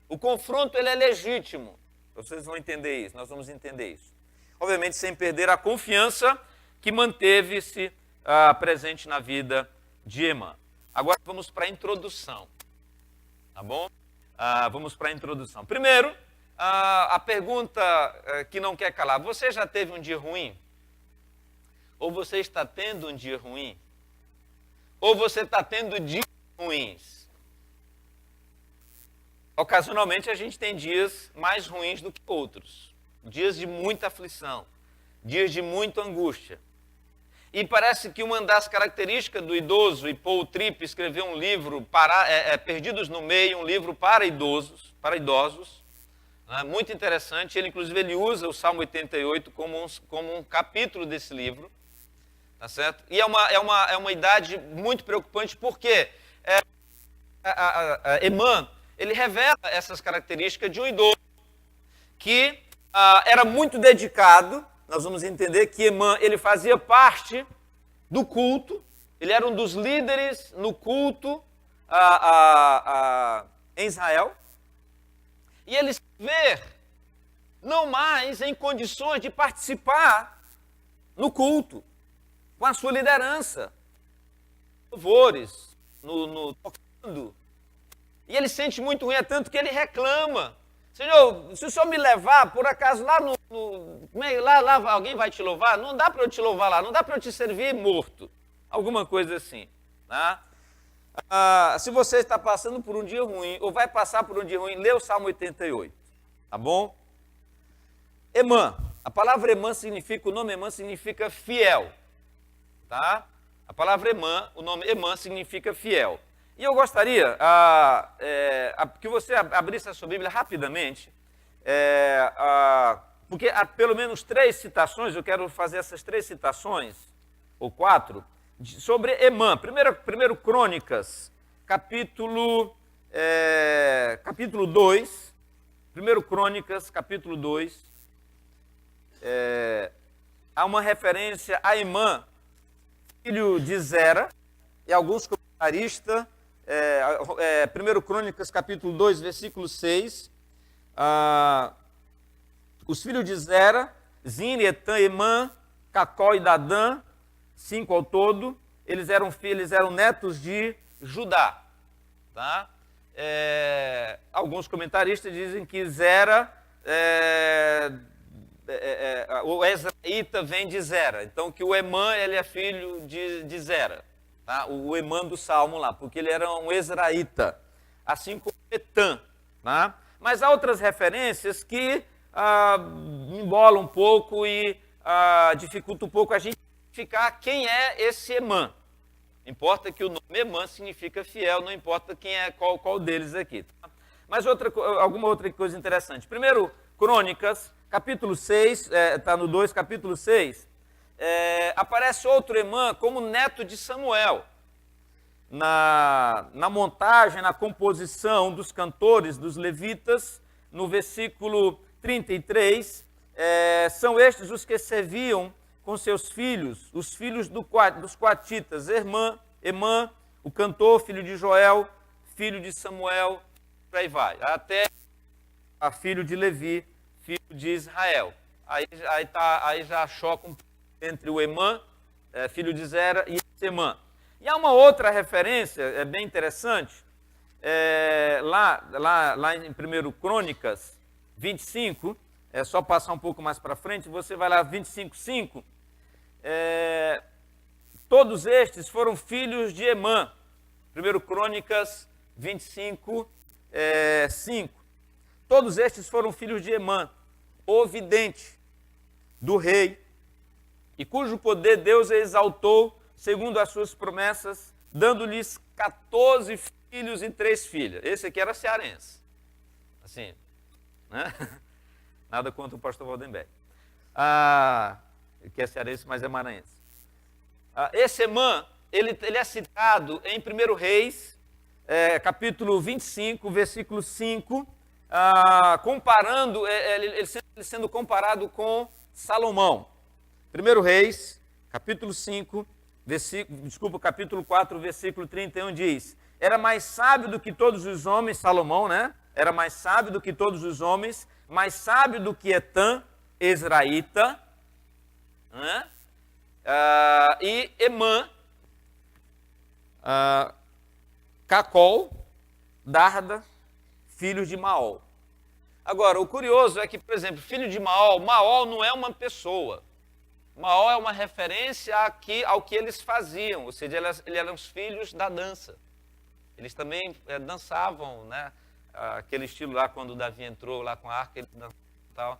O confronto, ele é legítimo. Vocês vão entender isso, nós vamos entender isso. Obviamente sem perder a confiança que manteve-se presente na vida de Emã. Agora vamos para a introdução, tá bom? Vamos para a introdução. Primeiro, a pergunta que não quer calar: você já teve um dia ruim? Ou você está tendo um dia ruim? Ou você está tendo dias ruins? Ocasionalmente a gente tem dias mais ruins do que outros. Dias de muita aflição, dias de muita angústia. E parece que uma das características do idoso, e Paul Tripp escreveu um livro, Perdidos no Meio, um livro para idosos, muito interessante. Ele, inclusive, ele usa o Salmo 88 como um capítulo desse livro, tá certo? E é uma idade muito preocupante, porque Emã, ele revela essas características de um idoso que era muito dedicado. Nós vamos entender que Emã, ele fazia parte do culto, ele era um dos líderes no culto em Israel, e ele se vê não mais em condições de participar no culto, com a sua liderança, louvores, tocando, e ele sente muito ruim, é tanto que ele reclama: Senhor, se o Senhor me levar, por acaso, lá lá alguém vai te louvar? Não dá para eu te louvar lá, não dá para eu te servir morto. Alguma coisa assim. Tá? Se você está passando por um dia ruim, ou vai passar por um dia ruim, lê o Salmo 88. Tá bom? Emã. A palavra Emã significa, o nome Emã significa fiel. Tá? A palavra Emã, o nome Emã significa fiel. E eu gostaria que você abrisse a sua Bíblia rapidamente, porque há pelo menos 3 citações, eu quero fazer essas 3 citações, ou 4, sobre Emã. Primeiro Crônicas, capítulo 2, 1 Crônicas, capítulo 2, há uma referência a Emã, filho de Zera, e alguns comentaristas. 1 Crônicas, capítulo 2, versículo 6, os filhos de Zera, Zine, Etan, Emã, Cacó e Dadã, 5 ao todo, eles eram netos de Judá. Tá? alguns comentaristas dizem que Zera, o Ezraíta vem de Zera. Então, que o Emã, ele é filho de Zera. Tá? O Emã do Salmo lá, porque ele era um Ezraíta. Assim como Etã. Tá? Mas há outras referências que embolam um pouco e dificultam um pouco a gente identificar quem é esse Emã. Importa que o nome Emã significa fiel, não importa quem é, qual deles aqui. Tá? Mas alguma outra coisa interessante. Primeiro, Crônicas, capítulo 6, está no 2, capítulo 6, aparece outro Emã como neto de Samuel. Na montagem, na composição dos cantores, dos levitas, no versículo 33, são estes os que serviam com seus filhos, os filhos dos coatitas, Emã, o cantor, filho de Joel, filho de Samuel, por aí vai, até a filho de Levi, filho de Israel. Aí já choca um pouco entre o Emã, filho de Zera, e esse Emã. E há uma outra referência, bem interessante, lá em 1 Crônicas 25, é só passar um pouco mais para frente, você vai lá, 25:5, todos estes foram filhos de Emã. 1 Crônicas 25:5. Todos estes foram filhos de Emã, o vidente do rei, e cujo poder Deus exaltou segundo as suas promessas, dando-lhes 14 filhos e 3 filhas. Esse aqui era cearense. Assim, né? Nada contra o pastor Valdenberg. Que é cearense, mas é maranhense. Esse Emã, ele é citado em 1 Reis, capítulo 25, versículo 5, comparando, ele sendo comparado com Salomão. 1 Reis, capítulo 5, capítulo 4, versículo 31 diz: era mais sábio do que todos os homens, Salomão, né? Era mais sábio do que todos os homens, mais sábio do que Etã, Ezraíta, né? E Emã, Cacol, Darda, filhos de Maol. Agora, o curioso é que, por exemplo, filho de Maol não é uma pessoa. Maol é uma referência ao que eles faziam, ou seja, eles eram os filhos da dança. Eles também dançavam, né? Aquele estilo lá, quando Davi entrou lá com a arca, ele dançava tal.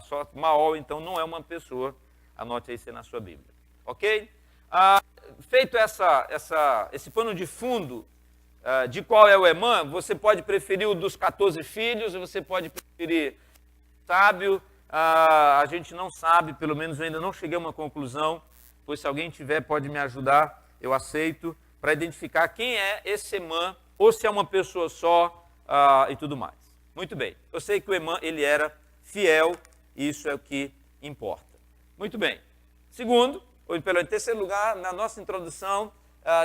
Só Maol, então, não é uma pessoa. Anote aí isso na sua Bíblia. Ok? Feito esse pano de fundo de qual é o Emã, você pode preferir o dos 14 filhos, ou você pode preferir sábio. A gente não sabe, pelo menos eu ainda não cheguei a uma conclusão, pois se alguém tiver pode me ajudar, eu aceito, para identificar quem é esse Emã, ou se é uma pessoa só e tudo mais. Muito bem, eu sei que o Emã, ele era fiel, e isso é o que importa. Muito bem. Segundo, ou em terceiro lugar, na nossa introdução,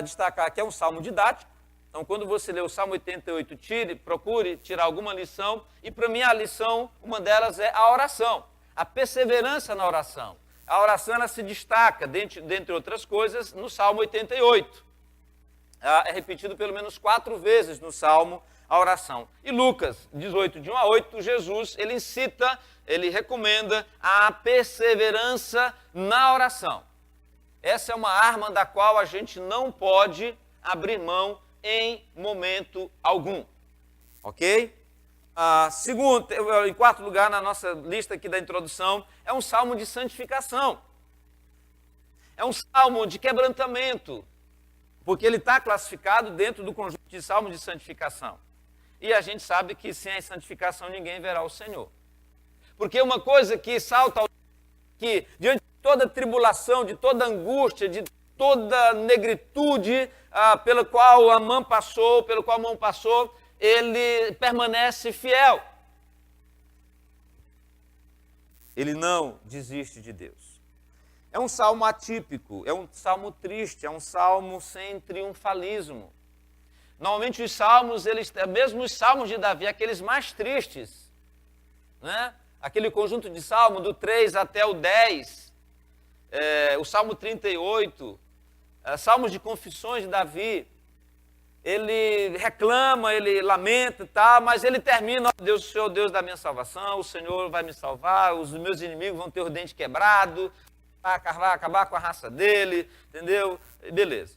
destacar que é um salmo didático. Então, quando você lê o Salmo 88, procure tirar alguma lição. E para mim, a lição, uma delas é a oração, a perseverança na oração. A oração, ela se destaca, dentre outras coisas, no Salmo 88. É repetido pelo menos 4 vezes no Salmo a oração. E Lucas 18, de 1 a 8, Jesus, ele incita, ele recomenda a perseverança na oração. Essa é uma arma da qual a gente não pode abrir mão em momento algum, ok? Em quarto lugar, na nossa lista aqui da introdução, é um salmo de santificação. É um salmo de quebrantamento, porque ele está classificado dentro do conjunto de salmos de santificação. E a gente sabe que sem a santificação ninguém verá o Senhor. Porque uma coisa que salta que diante de toda tribulação, de toda angústia, de toda negritude pelo qual Amã passou, ele permanece fiel. Ele não desiste de Deus. É um salmo atípico, é um salmo triste, é um salmo sem triunfalismo. Normalmente os salmos, mesmo os salmos de Davi, aqueles mais tristes, né? Aquele conjunto de salmos do 3 até o 10, o Salmo 38, salmos de confissões de Davi, ele reclama, ele lamenta e tal, mas ele termina: ó Deus, o Senhor é o Deus da minha salvação, o Senhor vai me salvar, os meus inimigos vão ter o dente quebrado, vai acabar com a raça dele, entendeu? Beleza.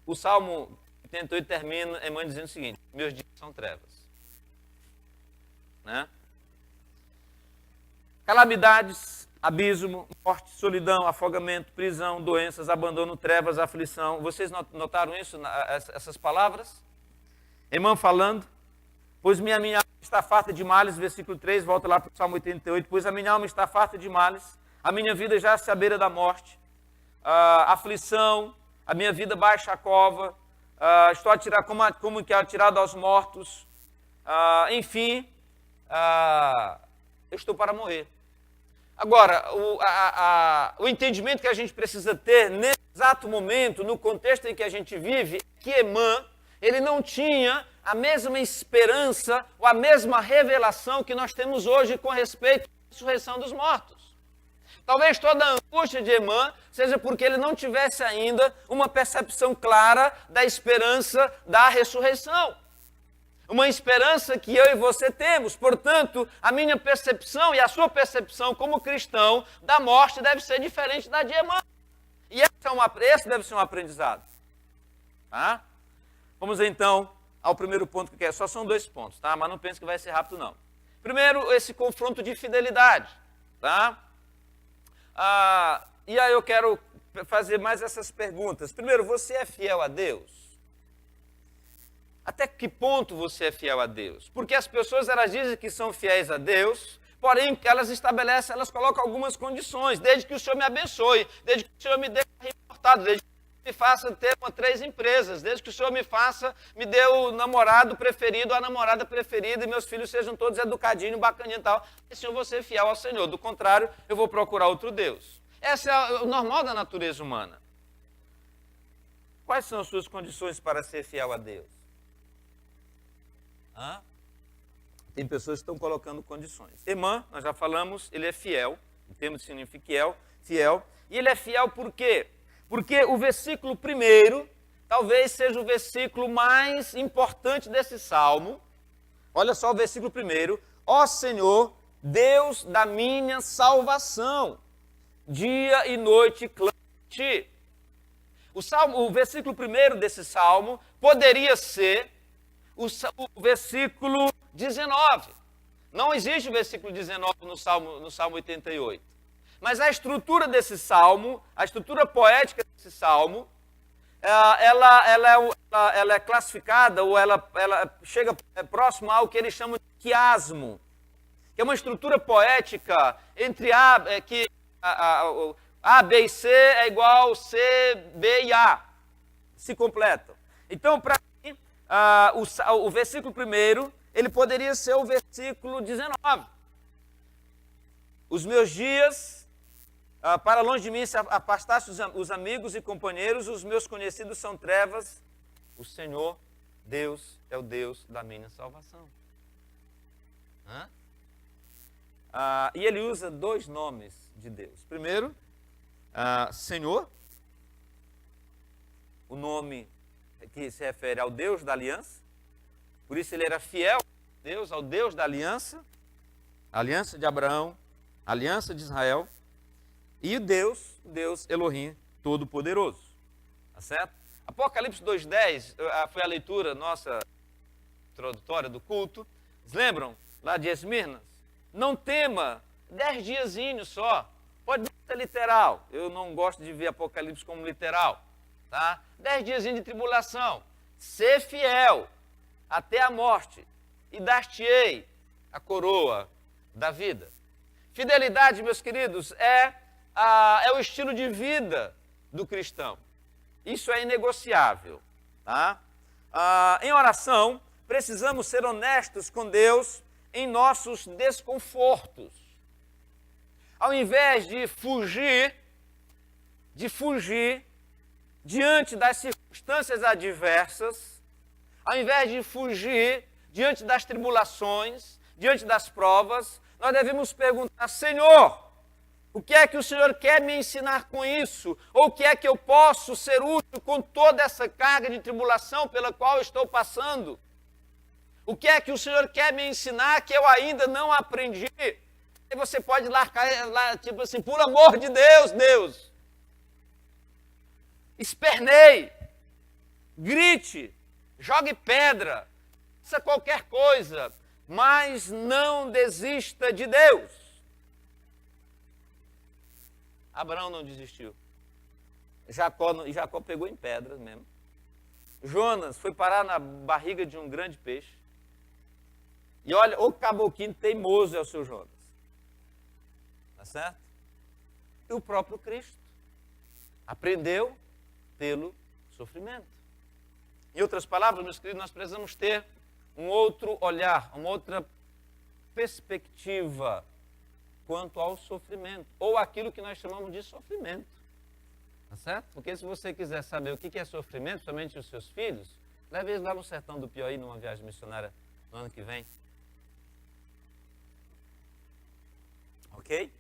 O Salmo 88 termina Emmanuel dizendo o seguinte: meus dias são trevas. Né? Calamidades, abismo, morte, solidão, afogamento, prisão, doenças, abandono, trevas, aflição. Vocês notaram isso, essas palavras? Emmanuel falando: pois minha alma está farta de males, versículo 3, volta lá para o Salmo 88, pois a minha alma está farta de males, a minha vida já se à beira da morte, aflição, a minha vida baixa a cova, estou atirado, como que atirado aos mortos, enfim, eu estou para morrer. Agora, o entendimento que a gente precisa ter nesse exato momento, no contexto em que a gente vive, que Emmanuel, ele não tinha a mesma esperança ou a mesma revelação que nós temos hoje com respeito à ressurreição dos mortos. Talvez toda a angústia de Emmanuel seja porque ele não tivesse ainda uma percepção clara da esperança da ressurreição. Uma esperança que eu e você temos. Portanto, a minha percepção e a sua percepção como cristão da morte deve ser diferente da de Emmanuel. E esse deve ser um aprendizado. Tá? Vamos então ao primeiro ponto que eu quero. Só são 2 pontos, tá? Mas não pense que vai ser rápido, não. Primeiro, esse confronto de fidelidade. Tá? E aí eu quero fazer mais essas perguntas. Primeiro, você é fiel a Deus? Até que ponto você é fiel a Deus? Porque as pessoas, elas dizem que são fiéis a Deus, porém elas estabelecem, elas colocam algumas condições, desde que o Senhor me abençoe, desde que o Senhor me dê importado, desde que me faça ter 3 empresas, desde que o Senhor me dê o namorado preferido, a namorada preferida, e meus filhos sejam todos educadinhos, bacaninhos e tal. Esse eu vou ser fiel ao Senhor, do contrário, eu vou procurar outro Deus. Essa é o normal da natureza humana. Quais são as suas condições para ser fiel a Deus? Tem pessoas que estão colocando condições. Emmanuel, nós já falamos, ele é fiel, em termos de significado, fiel. E ele é fiel por quê? Porque o versículo 1 talvez seja o versículo mais importante desse salmo. Olha só o versículo 1. Ó Senhor, Deus da minha salvação, dia e noite clamo a ti. O versículo 1 desse salmo poderia ser o versículo 19. Não existe o versículo 19 no Salmo 88. Mas a estrutura desse salmo, a estrutura poética desse salmo, ela é classificada, ou ela chega próximo ao que eles chamam de quiasmo, que é uma estrutura poética entre A, B e C é igual C, B e A. Se completam. Então, para mim, o versículo 1, ele poderia ser o versículo 19. Os meus dias, para longe de mim se afastaste os amigos e companheiros, os meus conhecidos são trevas. O Senhor, Deus, é o Deus da minha salvação. E ele usa 2 nomes de Deus. Primeiro, Senhor, o nome que se refere ao Deus da aliança. Por isso ele era fiel a Deus, ao Deus da aliança, a aliança de Abraão, a aliança de Israel, e o Deus Elohim Todo-Poderoso. Tá certo? Apocalipse 2:10 foi a leitura nossa introdutória do culto. Vocês lembram lá de Esmirnas? Não tema, 10 diazinhos só. Pode não ser literal. Eu não gosto de ver Apocalipse como literal. Tá? 10 diazinhos de tribulação. Ser fiel até a morte, e dar-te-ei a coroa da vida. Fidelidade, meus queridos, é o estilo de vida do cristão. Isso é inegociável. Tá? Em oração, precisamos ser honestos com Deus em nossos desconfortos. Ao invés de fugir diante das circunstâncias adversas, ao invés de fugir diante das tribulações, diante das provas, nós devemos perguntar: Senhor, O que é que o Senhor quer me ensinar com isso? Ou o que é que eu posso ser útil com toda essa carga de tribulação pela qual eu estou passando? O que é que o Senhor quer me ensinar que eu ainda não aprendi? E você pode largar, tipo assim, por amor de Deus, Deus. Esperneie, grite, jogue pedra, faça qualquer coisa, mas não desista de Deus. Abraão não desistiu. Jacó pegou em pedras mesmo. Jonas foi parar na barriga de um grande peixe. E olha, o caboclinho teimoso é o seu Jonas. Tá certo? E o próprio Cristo aprendeu pelo sofrimento. Em outras palavras, meus queridos, nós precisamos ter um outro olhar, uma outra perspectiva quanto ao sofrimento, ou aquilo que nós chamamos de sofrimento. Tá certo? Porque se você quiser saber o que é sofrimento, somente os seus filhos, leve eles lá no sertão do Piauí, numa viagem missionária no ano que vem. Ok?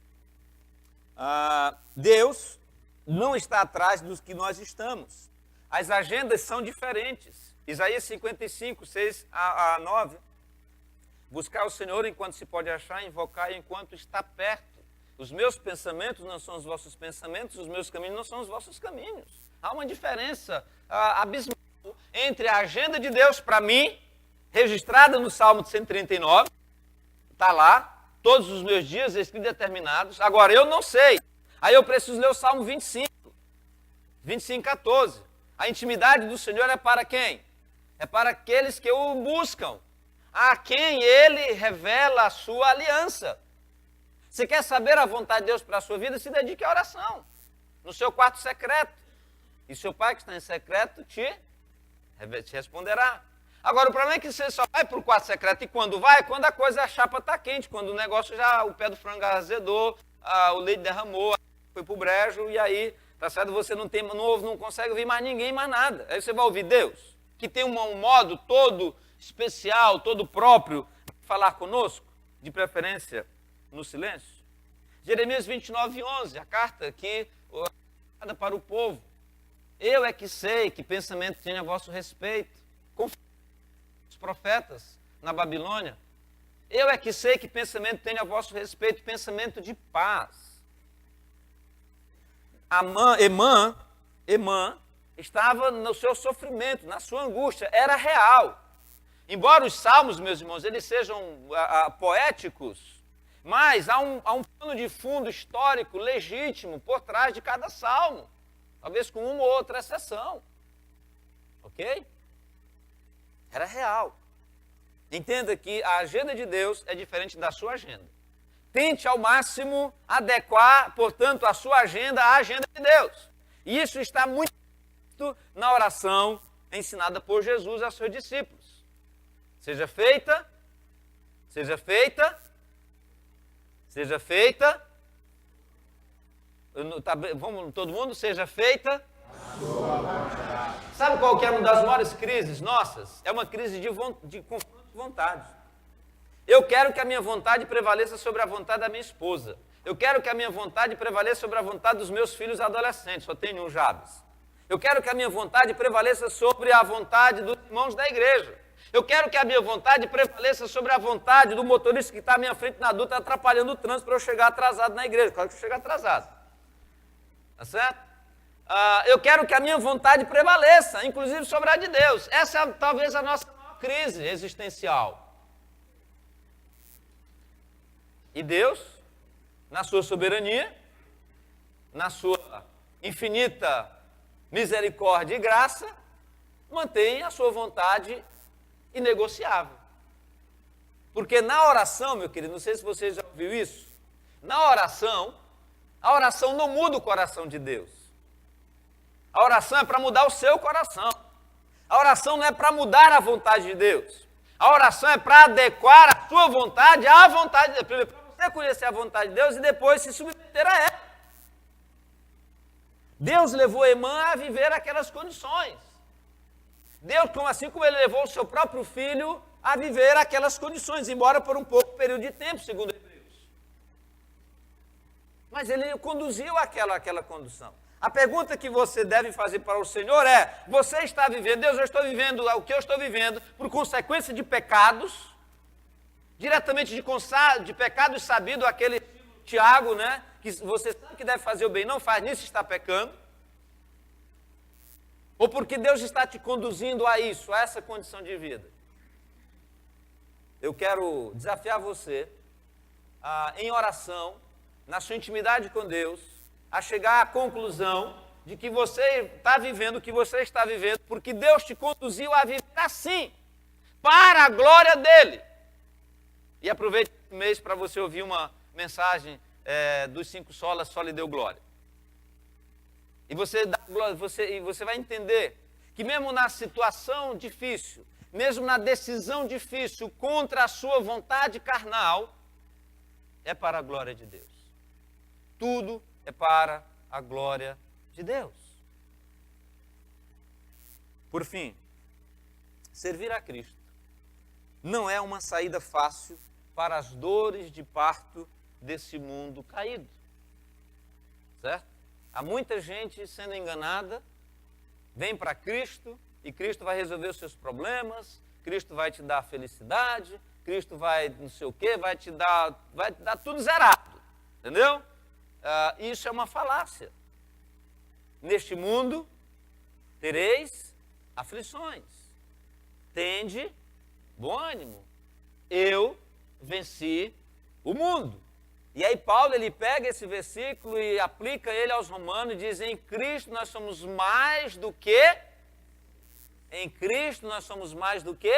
Deus não está atrás dos que nós estamos. As agendas são diferentes. Isaías 55, 6 a 9. Buscar o Senhor enquanto se pode achar, invocar enquanto está perto. Os meus pensamentos não são os vossos pensamentos, os meus caminhos não são os vossos caminhos. Há uma diferença abismal entre a agenda de Deus para mim, registrada no Salmo 139, está lá, todos os meus dias escritos determinados. Agora, eu não sei. Aí eu preciso ler o Salmo 25, 14. A intimidade do Senhor é para quem? É para aqueles que o buscam, a quem Ele revela a sua aliança. Você quer saber a vontade de Deus para a sua vida? Se dedique à oração, no seu quarto secreto. E seu Pai que está em secreto te responderá. Agora, o problema é que você só vai para o quarto secreto e quando vai? Quando a coisa, a chapa está quente, quando o negócio já, o pé do frango azedou, o leite derramou, foi para o brejo e aí, tá certo? Você não consegue ouvir mais ninguém, mais nada. Aí você vai ouvir Deus, que tem um modo todo especial, todo próprio, de falar conosco, de preferência no silêncio. Jeremias 29, 11, a carta que para o povo. Eu é que sei que pensamento tenho a vosso respeito. Os profetas na Babilônia. Eu é que sei que pensamento tenho a vosso respeito, pensamento de paz. Emã estava no seu sofrimento, na sua angústia, era real. Embora os salmos, meus irmãos, eles sejam poéticos, mas há um pano de fundo histórico legítimo por trás de cada salmo, talvez com uma ou outra exceção. Ok? Era real. Entenda que a agenda de Deus é diferente da sua agenda. Tente ao máximo adequar, portanto, a sua agenda à agenda de Deus. E isso está muito na oração ensinada por Jesus aos seus discípulos. Seja feita, seja feita, seja feita. Vamos, todo mundo, seja feita. Sabe qual que é uma das maiores crises nossas? É uma crise de confronto de vontade. Eu quero que a minha vontade prevaleça sobre a vontade da minha esposa. Eu quero que a minha vontade prevaleça sobre a vontade dos meus filhos adolescentes. Só tenho um, Jabes. Eu quero que a minha vontade prevaleça sobre a vontade dos irmãos da igreja. Eu quero que a minha vontade prevaleça sobre a vontade do motorista que está à minha frente na adulta atrapalhando o trânsito para eu chegar atrasado na igreja. Claro que eu chego atrasado. Tá certo? Eu quero que a minha vontade prevaleça, inclusive sobre a de Deus. Essa é talvez a nossa maior crise existencial. E Deus, na sua soberania, na sua infinita misericórdia e graça, mantém a sua vontade inegociável. Porque na oração, meu querido, não sei se você já ouviu isso, na oração, a oração não muda o coração de Deus. A oração é para mudar o seu coração. A oração não é para mudar a vontade de Deus. A oração é para adequar a sua vontade à vontade de Deus. Primeiro, para você conhecer a vontade de Deus e depois se submeter a ela. Deus levou Emã a viver aquelas condições. Deus, assim como ele levou o seu próprio filho a viver aquelas condições, embora por um pouco período de tempo, segundo Hebreus. Mas ele conduziu aquela condução. A pergunta que você deve fazer para o Senhor é: você está vivendo, Deus, eu estou vivendo o que eu estou vivendo por consequência de pecados, diretamente de pecados sabido, aquele Tiago, né? Que você sabe que deve fazer o bem, não faz, nisso está pecando. Ou porque Deus está te conduzindo a isso, a essa condição de vida. Eu quero desafiar você em oração, na sua intimidade com Deus, a chegar à conclusão de que você está vivendo o que você está vivendo, porque Deus te conduziu a viver assim, para a glória dEle. E aproveite esse mês para você ouvir uma mensagem dos 5 solas, só lhe deu glória. E você vai entender que mesmo na situação difícil, mesmo na decisão difícil, contra a sua vontade carnal, é para a glória de Deus. Tudo é para a glória de Deus. Por fim, servir a Cristo não é uma saída fácil para as dores de parto desse mundo caído. Certo? Há muita gente sendo enganada, vem para Cristo e Cristo vai resolver os seus problemas, Cristo vai te dar felicidade, Cristo vai não sei o quê, vai te dar tudo zerado. Entendeu? Isso é uma falácia. Neste mundo tereis aflições. Tende bom ânimo. Eu venci o mundo. E aí Paulo, ele pega esse versículo e aplica ele aos romanos e diz: em Cristo nós somos mais do que? Em Cristo nós somos mais do que?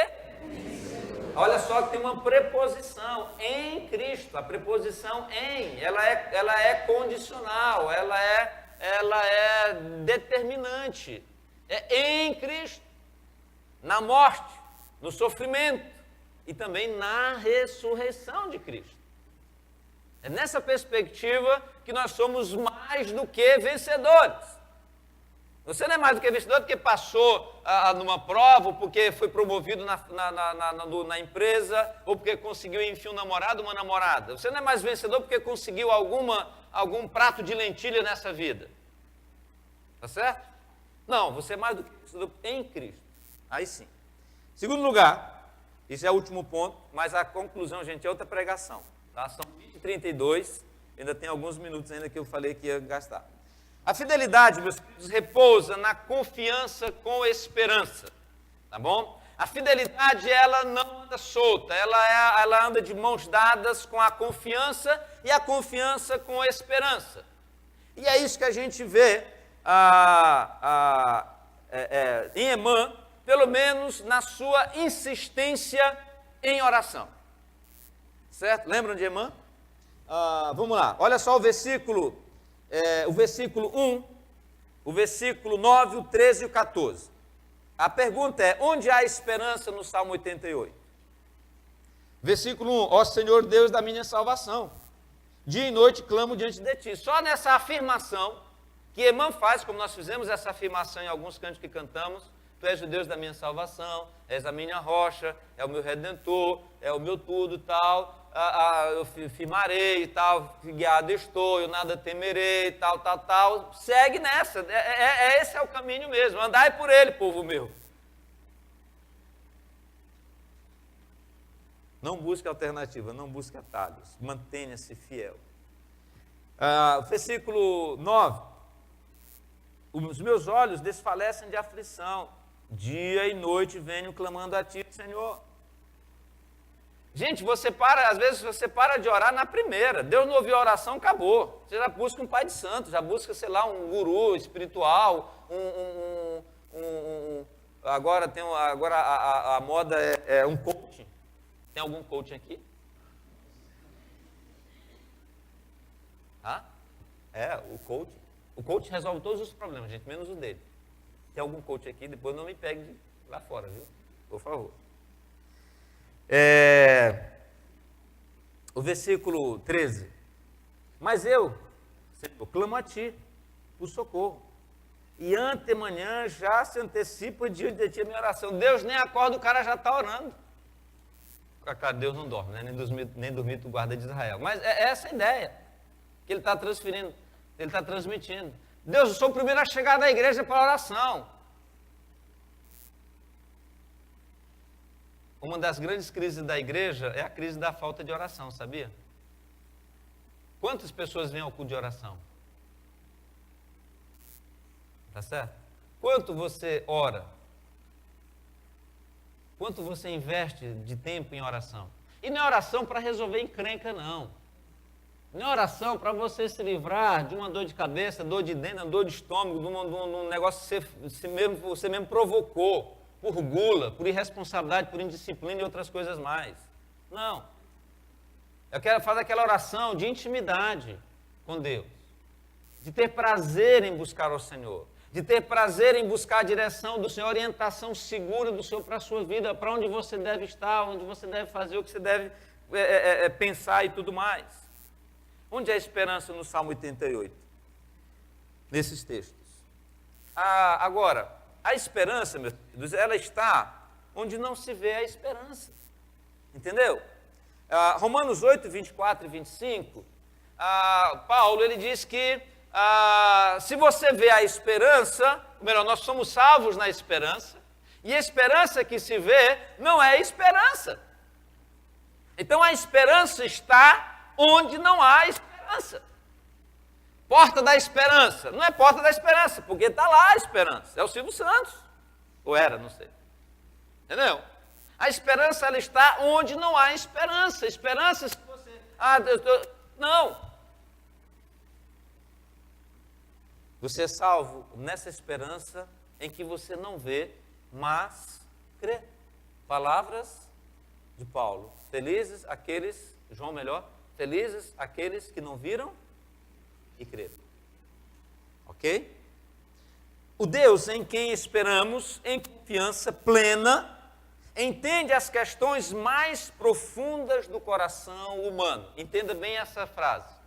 Olha só que tem uma preposição, em Cristo. A preposição em, ela é condicional, ela é determinante. É em Cristo, na morte, no sofrimento e também na ressurreição de Cristo. É nessa perspectiva que nós somos mais do que vencedores. Você não é mais do que vencedor porque passou numa prova, ou porque foi promovido na empresa, ou porque conseguiu, enfim, um namorado, uma namorada. Você não é mais vencedor porque conseguiu algum prato de lentilha nessa vida. Tá certo? Não, você é mais do que vencedor em Cristo. Aí sim. Segundo lugar, isso é o último ponto, mas a conclusão, gente, é outra pregação. Tá? São 20h32, ainda tem alguns minutos ainda que eu falei que ia gastar. A fidelidade, meus queridos, repousa na confiança com esperança, tá bom? A fidelidade, ela não anda solta, ela anda de mãos dadas com a confiança e a confiança com a esperança. E é isso que a gente vê em Emã, pelo menos na sua insistência em oração. Certo? Lembram de Emã? Vamos lá, olha só o versículo 1, o versículo 9, o 13 e o 14. A pergunta é: onde há esperança no Salmo 88? Versículo 1, ó Senhor Deus da minha salvação, dia e noite clamo diante de ti. Só nessa afirmação que Emã faz, como nós fizemos essa afirmação em alguns cantos que cantamos: tu és o Deus da minha salvação, és a minha rocha, é o meu redentor, é o meu tudo, tal. Eu firmarei e tal, guiado estou, eu nada temerei, tal. Segue nessa, esse é o caminho mesmo. Andai por ele, povo meu. Não busque alternativa, não busque atalhos, mantenha-se fiel. Versículo 9. Os meus olhos desfalecem de aflição, dia e noite venho clamando a ti, Senhor. Gente, às vezes você para de orar na primeira. Deus não ouviu a oração, acabou. Você já busca um pai de santo, já busca, sei lá, um guru espiritual, agora a moda é um coaching. Tem algum coaching aqui? O coaching. O coaching resolve todos os problemas, gente, menos o dele. Tem algum coaching aqui? Depois não me pegue lá fora, viu? Por favor. O versículo 13. Mas eu clamo a ti, por socorro. E antemanhã já se antecipa diante de ti a minha oração. Deus nem acorda, o cara já está orando. Deus não dorme, né? Nem dormir tu guarda de Israel. Mas é essa a ideia. que ele está transmitindo. Deus, eu sou o primeiro a chegar na igreja para a oração. Uma das grandes crises da igreja é a crise da falta de oração, sabia? Quantas pessoas vêm ao culto de oração? Tá certo? Quanto você ora? Quanto você investe de tempo em oração? E não é oração para resolver encrenca, não. Não é oração para você se livrar de uma dor de cabeça, dor de dente, dor de estômago, de um negócio que você mesmo provocou, por gula, por irresponsabilidade, por indisciplina e outras coisas mais. Não. Eu quero fazer aquela oração de intimidade com Deus, de ter prazer em buscar o Senhor, de ter prazer em buscar a direção do Senhor, orientação segura do Senhor para a sua vida, para onde você deve estar, onde você deve fazer, o que você deve pensar e tudo mais. Onde é a esperança no Salmo 88? Nesses textos. Agora, a esperança, meus queridos, ela está onde não se vê a esperança. Entendeu? Romanos 8, 24 e 25, Paulo, ele diz que se você vê a esperança, ou melhor, nós somos salvos na esperança, e a esperança que se vê não é esperança. Então a esperança está onde não há esperança. Porta da esperança. Não é porta da esperança, porque está lá a esperança. É o Silvio Santos. Ou era, não sei. Entendeu? A esperança, ela está onde não há esperança. Esperança, se você... Não. Você é salvo nessa esperança em que você não vê, mas crê. Palavras de Paulo. Felizes aqueles, João melhor, felizes aqueles que não viram e creram. Ok? O Deus em quem esperamos, em confiança plena, entende as questões mais profundas do coração humano. Entenda bem essa frase.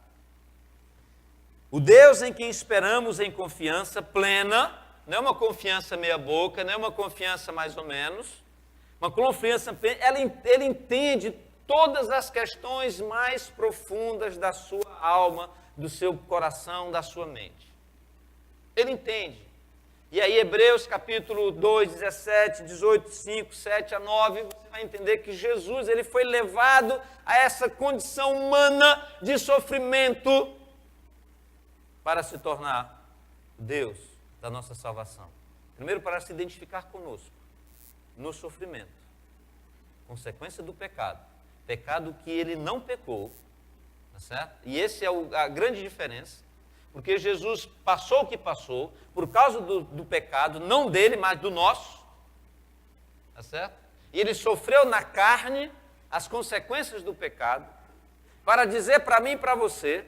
O Deus em quem esperamos em confiança plena, não é uma confiança meia boca, não é uma confiança mais ou menos, uma confiança plena, ele entende todas as questões mais profundas da sua alma, do seu coração, da sua mente. Ele entende. E aí Hebreus capítulo 2, 17, 18, 5, 7 a 9, você vai entender que Jesus, ele foi levado a essa condição humana de sofrimento para se tornar Deus da nossa salvação. Primeiro, para se identificar conosco, no sofrimento, consequência do pecado. Pecado que ele não pecou, tá certo? E essa é a grande diferença, porque Jesus passou o que passou, por causa do pecado, não dele, mas do nosso, tá certo? E ele sofreu na carne as consequências do pecado, para dizer para mim e para você,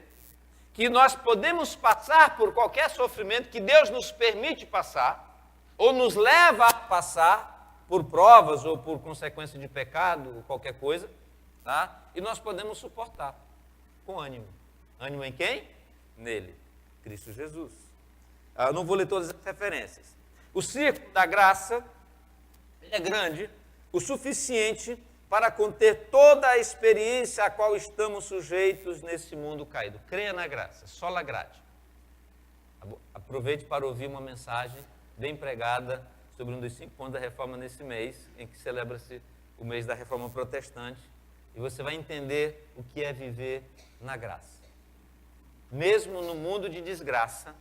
que nós podemos passar por qualquer sofrimento que Deus nos permite passar, ou nos leva a passar por provas ou por consequência de pecado, ou qualquer coisa, tá? E nós podemos suportar com ânimo. Ânimo em quem? Nele, Cristo Jesus. Eu não vou ler todas as referências. O círculo da graça é grande o suficiente para conter toda a experiência a qual estamos sujeitos nesse mundo caído. Creia na graça, sola grade. Aproveite para ouvir uma mensagem bem pregada sobre um dos 5 pontos da reforma nesse mês, em que celebra-se o mês da reforma protestante, e você vai entender o que é viver na graça. Mesmo no mundo de desgraça,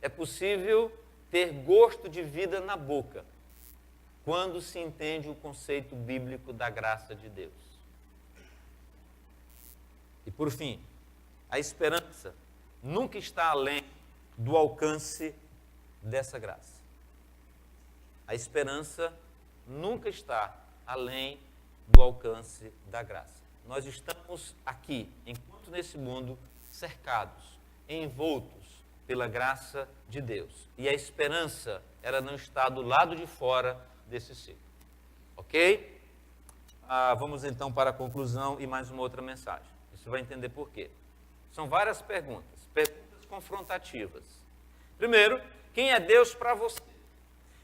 é possível ter gosto de vida na boca, quando se entende o conceito bíblico da graça de Deus. E por fim, a esperança nunca está além do alcance dessa graça. A esperança nunca está além do alcance da graça. Nós estamos aqui, enquanto nesse mundo, cercados, envoltos pela graça de Deus. E a esperança, ela não está do lado de fora desse ciclo. Ok? Vamos então para a conclusão e mais uma outra mensagem. Você vai entender por quê. São várias perguntas confrontativas. Primeiro, quem é Deus para você?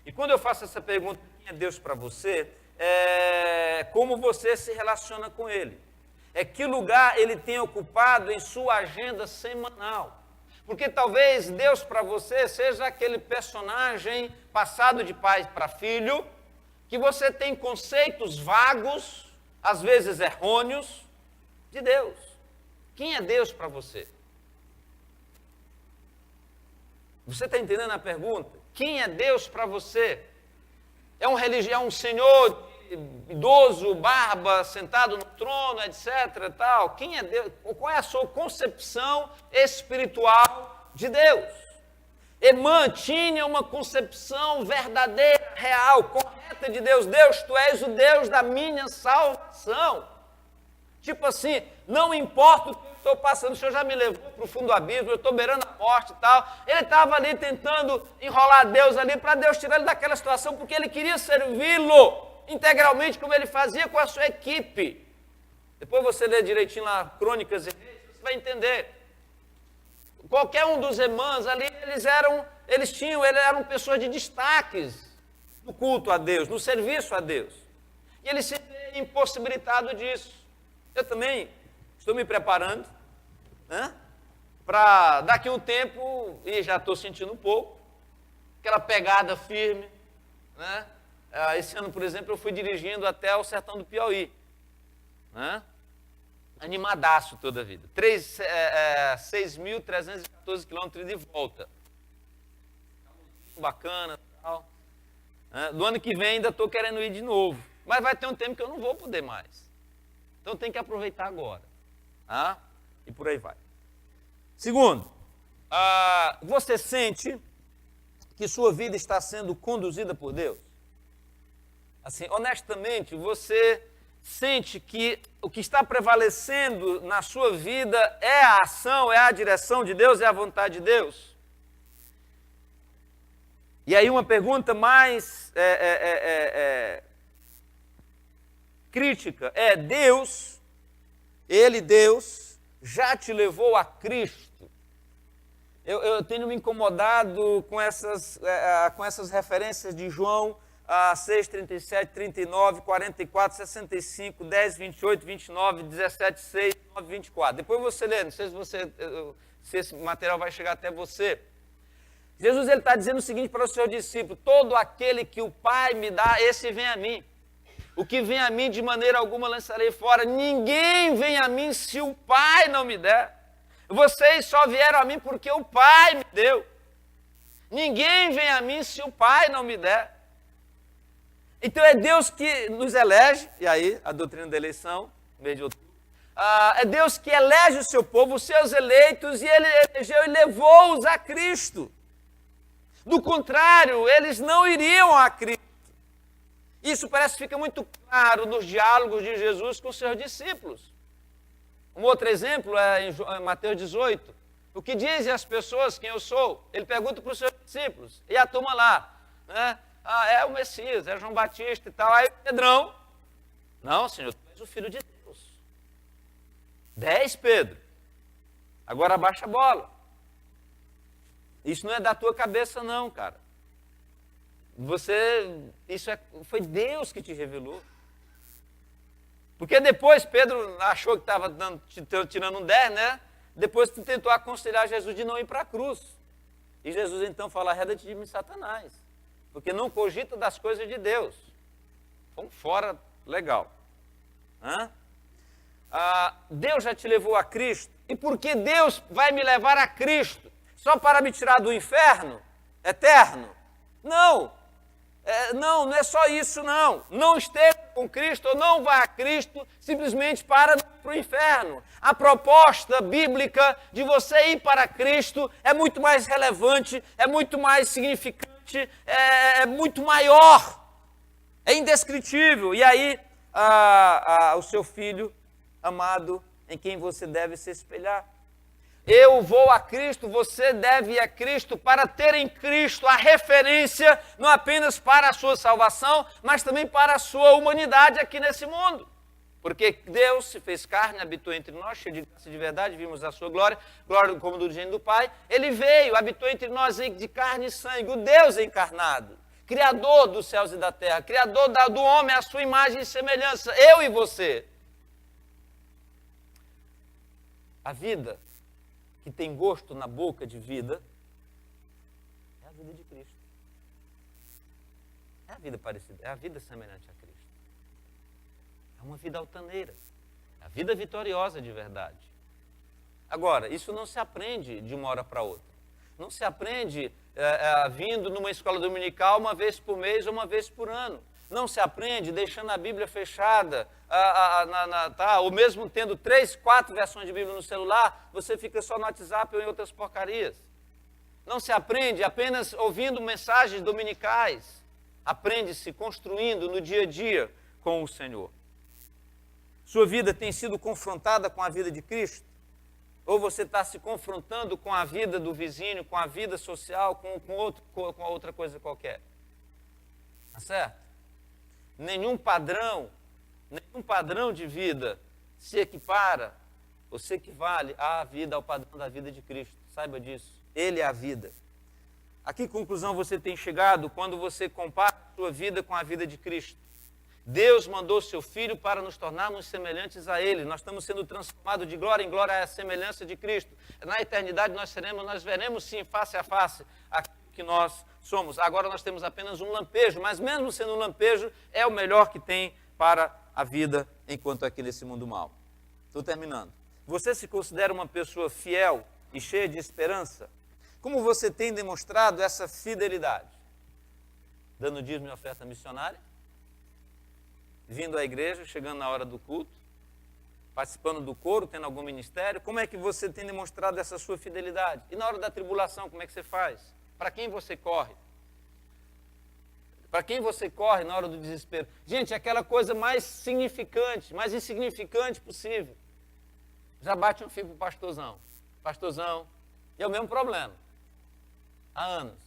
E quando eu faço essa pergunta, quem é Deus para você, como você se relaciona com Ele. é que lugar ele tem ocupado em sua agenda semanal. Porque talvez Deus para você seja aquele personagem passado de pai para filho, que você tem conceitos vagos, às vezes errôneos, de Deus. Quem é Deus para você? Você está entendendo a pergunta? Quem é Deus para você? É um senhor idoso, barba, sentado no trono, etc. Tal. Quem é Deus? Qual é a sua concepção espiritual de Deus? Emã tinha uma concepção verdadeira, real, correta de Deus. Deus, tu és o Deus da minha salvação. Tipo assim, não importa o que eu estou passando, o Senhor já me levou para o fundo do abismo, eu estou beirando a morte e tal. Ele estava ali tentando enrolar Deus ali para Deus tirar ele daquela situação, porque ele queria servi-lo integralmente, como ele fazia com a sua equipe. Depois você lê direitinho lá Crônicas e Reis, você vai entender. Qualquer um dos irmãos ali, eles eram pessoas de destaques no culto a Deus, no serviço a Deus. E ele se vê impossibilitado disso. Eu também estou me preparando, né, para daqui a um tempo, e já estou sentindo um pouco, aquela pegada firme, né? Esse ano, por exemplo, eu fui dirigindo até o sertão do Piauí, né? Animadaço toda a vida. 6.314 quilômetros de volta. Bacana e tal. Do ano que vem ainda estou querendo ir de novo. Mas vai ter um tempo que eu não vou poder mais. Então tem que aproveitar agora. E por aí vai. Segundo, você sente que sua vida está sendo conduzida por Deus? Assim, honestamente, você sente que o que está prevalecendo na sua vida é a ação, é a direção de Deus, é a vontade de Deus? E aí uma pergunta mais crítica é: Deus, Deus, já te levou a Cristo? Eu tenho me incomodado com essas referências de João 6, 37, 39, 44, 65, 10, 28, 29, 17, 6, 9, 24. Depois você lê, não sei se esse material vai chegar até você. Jesus está dizendo o seguinte para o seu discípulo: todo aquele que o Pai me dá, esse vem a mim. O que vem a mim, de maneira alguma lançarei fora. Ninguém vem a mim se o Pai não me der. Vocês só vieram a mim porque o Pai me deu. Ninguém vem a mim se o Pai não me der. Então é Deus que nos elege, e aí a doutrina da eleição, mês de outubro, é Deus que elege o seu povo, os seus eleitos, e Ele elegeu e levou-os a Cristo. Do contrário, eles não iriam a Cristo. Isso parece que fica muito claro nos diálogos de Jesus com os seus discípulos. Um outro exemplo é em Mateus 18. O que dizem as pessoas quem eu sou? Ele pergunta para os seus discípulos, e a turma lá, né? É o Messias, é João Batista e tal. Aí Pedrão: não, Senhor, tu és o Filho de Deus. 10, Pedro. Agora abaixa a bola. Isso não é da tua cabeça não, cara. Foi Deus que te revelou. Porque depois Pedro achou que estava tirando um 10, né? Depois tentou aconselhar Jesus de não ir para a cruz. E Jesus então fala: arreda-te de mim, Satanás, porque não cogita das coisas de Deus. Vamos fora, legal. Deus já te levou a Cristo. E por que Deus vai me levar a Cristo? Só para me tirar do inferno eterno? Não. Não é só isso, não. Não esteja com Cristo ou não vá a Cristo simplesmente para o inferno. A proposta bíblica de você ir para Cristo é muito mais relevante, é muito mais significante, é muito maior, é indescritível. E aí, o seu filho amado, em quem você deve se espelhar. Eu vou a Cristo, você deve ir a Cristo para ter em Cristo a referência, não apenas para a sua salvação, mas também para a sua humanidade aqui nesse mundo. Porque Deus se fez carne, habitou entre nós, cheio de graça e de verdade, vimos a sua glória, glória como do gênio do Pai. Ele veio, habitou entre nós de carne e sangue, o Deus encarnado, Criador dos céus e da terra, Criador do homem, a sua imagem e semelhança, eu e você. A vida que tem gosto na boca de vida é a vida de Cristo. É a vida parecida, é a vida semelhante a Cristo. É uma vida altaneira, é a vida vitoriosa de verdade. Agora, isso não se aprende de uma hora para outra. Não se aprende vindo numa escola dominical uma vez por mês ou uma vez por ano. Não se aprende deixando a Bíblia fechada, ou mesmo tendo 3, 4 versões de Bíblia no celular, você fica só no WhatsApp ou em outras porcarias. Não se aprende apenas ouvindo mensagens dominicais. Aprende-se construindo no dia a dia com o Senhor. Sua vida tem sido confrontada com a vida de Cristo? Ou você está se confrontando com a vida do vizinho, com a vida social, com outra coisa qualquer? Tá certo? Nenhum padrão de vida se equipara ou se equivale à vida, ao padrão da vida de Cristo. Saiba disso. Ele é a vida. A que conclusão você tem chegado quando você compara a sua vida com a vida de Cristo? Deus mandou seu Filho para nos tornarmos semelhantes a Ele. Nós estamos sendo transformados de glória em glória à semelhança de Cristo. Na eternidade nós veremos sim, face a face, aquilo que nós somos. Agora nós temos apenas um lampejo, mas mesmo sendo um lampejo, é o melhor que tem para a vida enquanto aqui nesse mundo mal. Estou terminando. Você se considera uma pessoa fiel e cheia de esperança? Como você tem demonstrado essa fidelidade? Dando dízimo e oferta missionária? Vindo à igreja, chegando na hora do culto? Participando do coro, tendo algum ministério? Como é que você tem demonstrado essa sua fidelidade? E na hora da tribulação, como é que você faz? Para quem você corre? Para quem você corre na hora do desespero? Gente, é aquela coisa mais significante, mais insignificante possível. Já bate um fio para o pastorzão. Pastorzão, e é o mesmo problema. Há anos.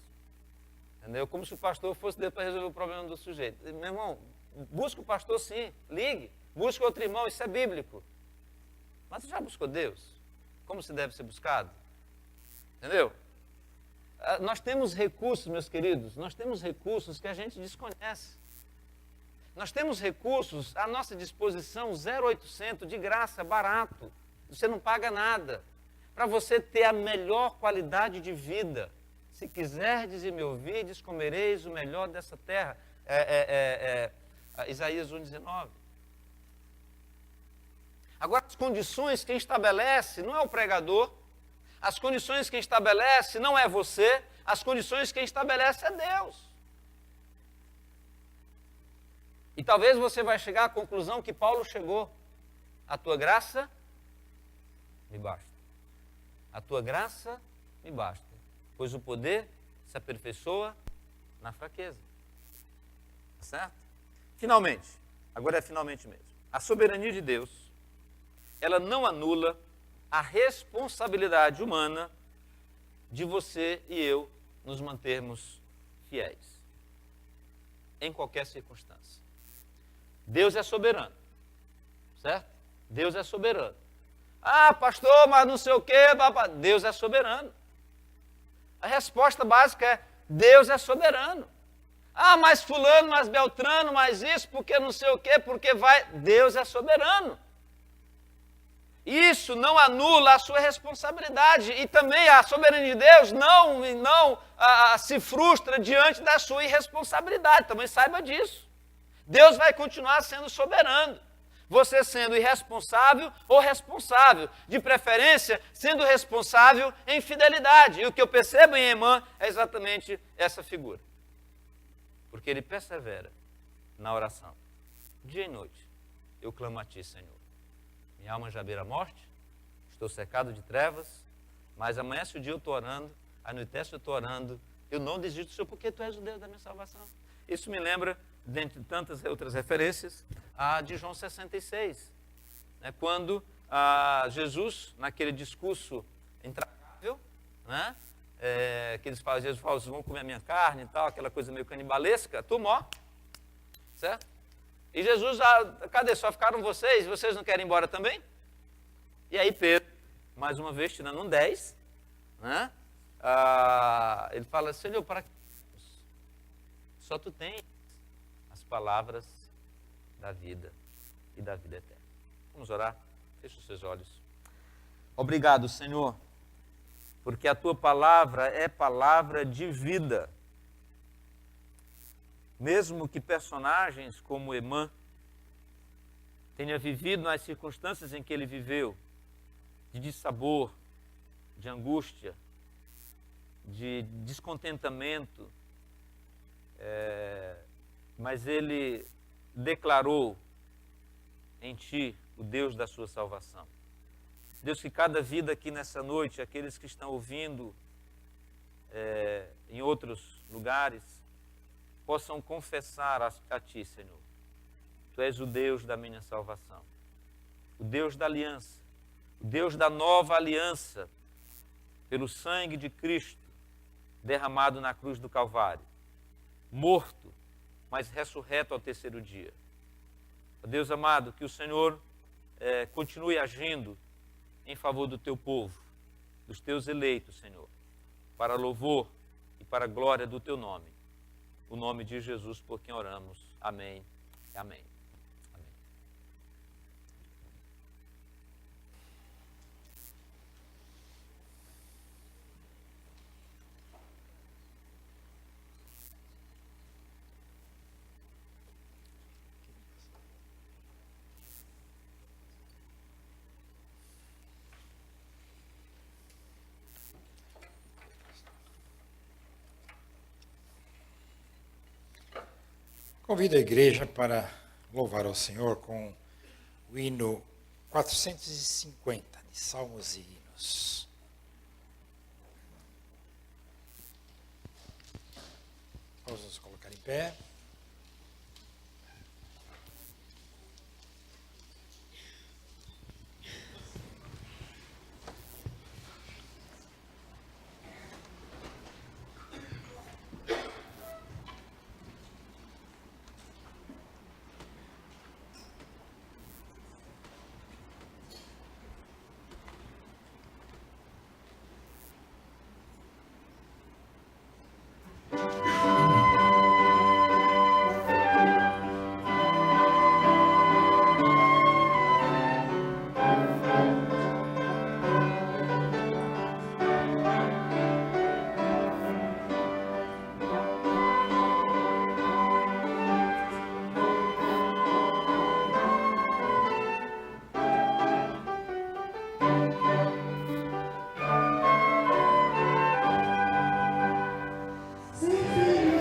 Entendeu? Como se o pastor fosse Deus para resolver o problema do sujeito. Meu irmão, busca o pastor sim, ligue. Busca outro irmão, isso é bíblico. Mas você já buscou Deus? Como se deve ser buscado? Entendeu? Nós temos recursos, meus queridos, nós temos recursos que a gente desconhece. Nós temos recursos à nossa disposição, 0800, de graça, barato. Você não paga nada. Para você ter a melhor qualidade de vida. Se quiserdes e me ouvirdes, comereis o melhor dessa terra. Isaías 1,19. Agora, as condições quem estabelece não é o pregador. As condições quem estabelece não é você. As condições quem estabelece é Deus. E talvez você vai chegar à conclusão que Paulo chegou. A tua graça me basta. A tua graça me basta, pois o poder se aperfeiçoa na fraqueza. Tá certo? Finalmente, agora é finalmente mesmo. A soberania de Deus, ela não anula a responsabilidade humana de você e eu nos mantermos fiéis, em qualquer circunstância. Deus é soberano, certo? Deus é soberano. Ah, pastor, mas não sei o quê, Deus é soberano. A resposta básica é, Deus é soberano. Ah, mas fulano, mas beltrano, mas isso, porque não sei o quê, porque vai... Deus é soberano. Isso não anula a sua responsabilidade. E também a soberania de Deus não se frustra diante da sua irresponsabilidade. Também saiba disso. Deus vai continuar sendo soberano. Você sendo irresponsável ou responsável. De preferência, sendo responsável em fidelidade. E o que eu percebo em Emã é exatamente essa figura. Porque ele persevera na oração. Dia e noite, eu clamo a ti, Senhor. Minha alma já beira a morte, estou cercado de trevas, mas amanhece o dia eu estou orando, anoitece eu estou orando, eu não desisto do Senhor, porque tu és o Deus da minha salvação. Isso me lembra, dentre tantas outras referências, a de João 66, né, quando Jesus, naquele discurso intragável, né, que eles falam, Jesus fala, vocês vão comer a minha carne e tal, aquela coisa meio canibalesca, turma, certo? E Jesus, cadê? Só ficaram vocês? Vocês não querem ir embora também? E aí Pedro, mais uma vez, tirando um 10, né? Ele fala, Senhor, para que só tu tens as palavras da vida e da vida eterna. Vamos orar? Feche os seus olhos. Obrigado, Senhor, porque a tua palavra é palavra de vida. Mesmo que personagens como Emã tenha vivido nas circunstâncias em que ele viveu, de dissabor, de angústia, de descontentamento, mas ele declarou em ti o Deus da sua salvação. Deus, que cada vida aqui nessa noite, aqueles que estão ouvindo em outros lugares, possam confessar a ti, Senhor. Tu és o Deus da minha salvação, o Deus da aliança, o Deus da nova aliança, pelo sangue de Cristo derramado na cruz do Calvário, morto, mas ressurreto ao terceiro dia. Ó Deus amado, que o Senhor continue agindo em favor do teu povo, dos teus eleitos, Senhor, para louvor e para a glória do teu nome. O nome de Jesus, por quem oramos. Amém. Amém. Amém. Convido a igreja para louvar ao Senhor com o hino 450 de Salmos e Hinos. Vamos nos colocar em pé. Sempre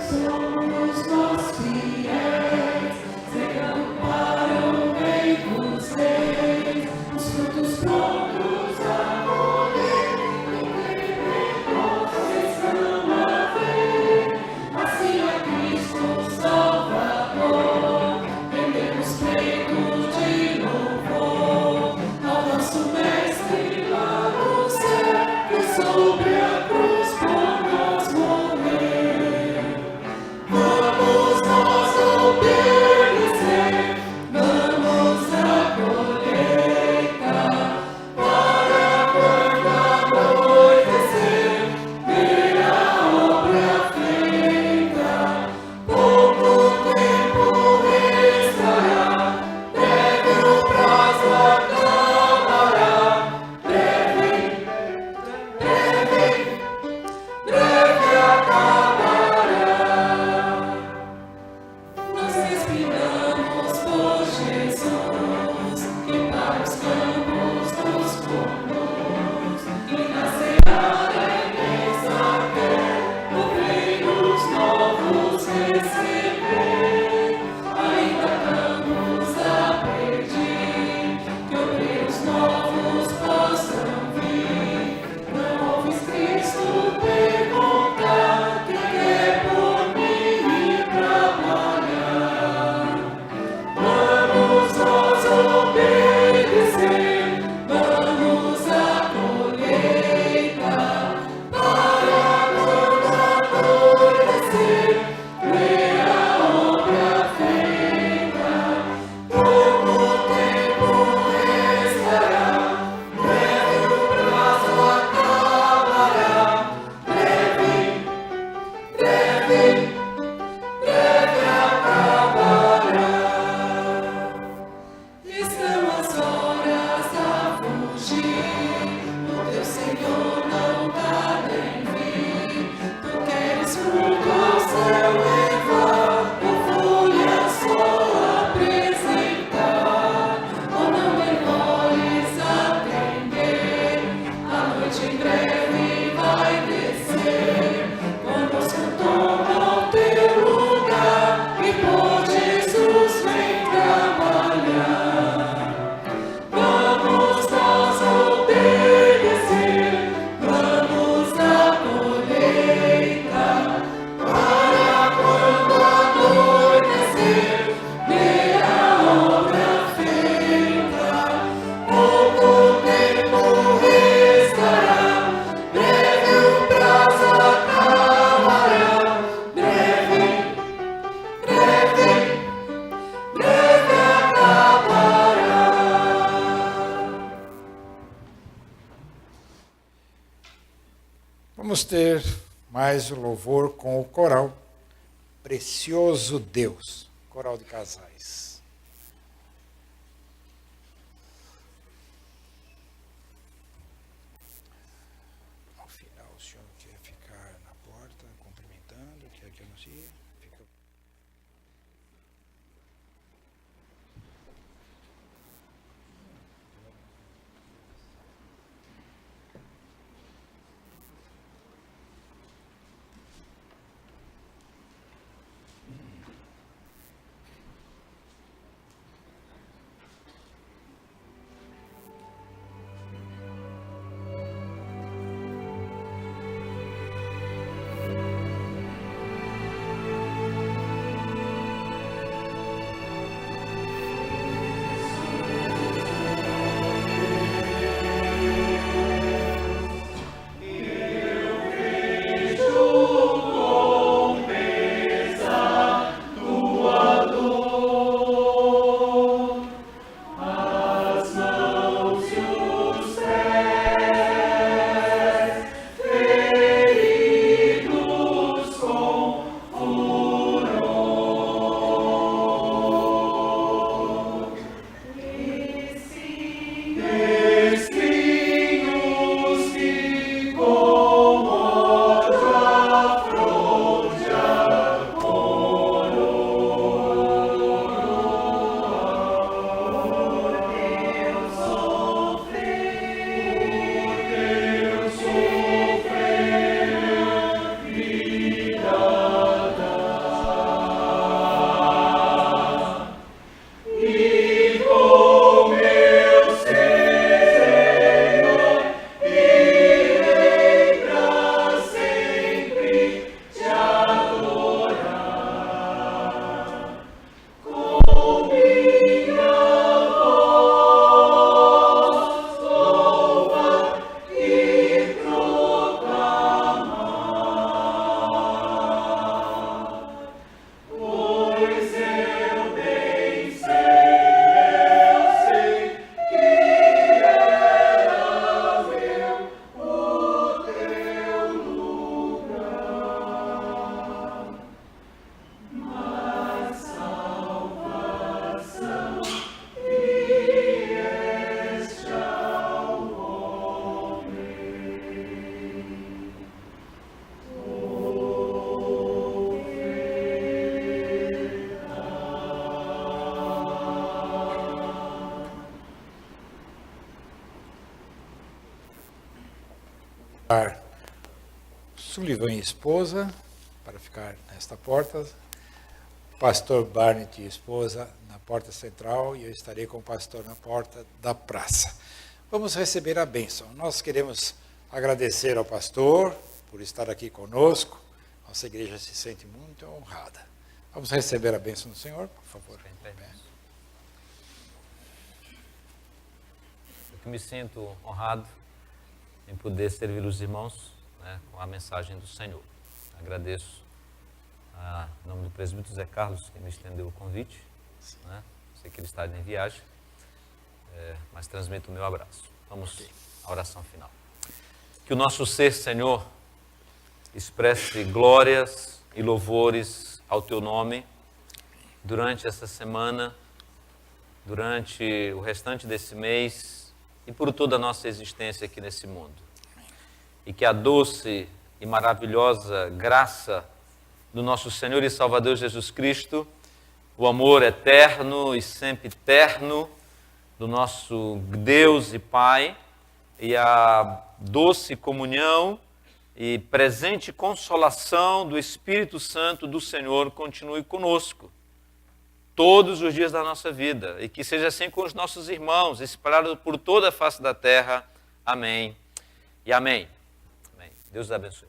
Vamos ter mais o louvor com o coral Precioso Deus, coral de casais. Ao final, o senhor quer ficar na porta, cumprimentando, quer que anuncie? Fica... Sullivan e esposa, para ficar nesta porta. Pastor Barnett e esposa na porta central, e eu estarei com o pastor na porta da praça. Vamos receber a bênção. Nós queremos agradecer ao pastor por estar aqui conosco. Nossa igreja se sente muito honrada. Vamos receber a bênção do Senhor, por favor. Eu me sinto honrado em poder servir os irmãos, né, com a mensagem do Senhor. Agradeço em nome do presbítero Zé Carlos, que me estendeu o convite. Né? Sei que ele está em viagem, mas transmito o meu abraço. Vamos à oração final. Que o nosso ser, Senhor, expresse glórias e louvores ao Teu nome durante essa semana, durante o restante desse mês e por toda a nossa existência aqui nesse mundo. E que a doce e maravilhosa graça do nosso Senhor e Salvador Jesus Cristo, o amor eterno e sempre terno do nosso Deus e Pai, e a doce comunhão e presente consolação do Espírito Santo do Senhor continue conosco todos os dias da nossa vida, e que seja assim com os nossos irmãos, espalhados por toda a face da terra. Amém e amém. Amém. Deus os abençoe.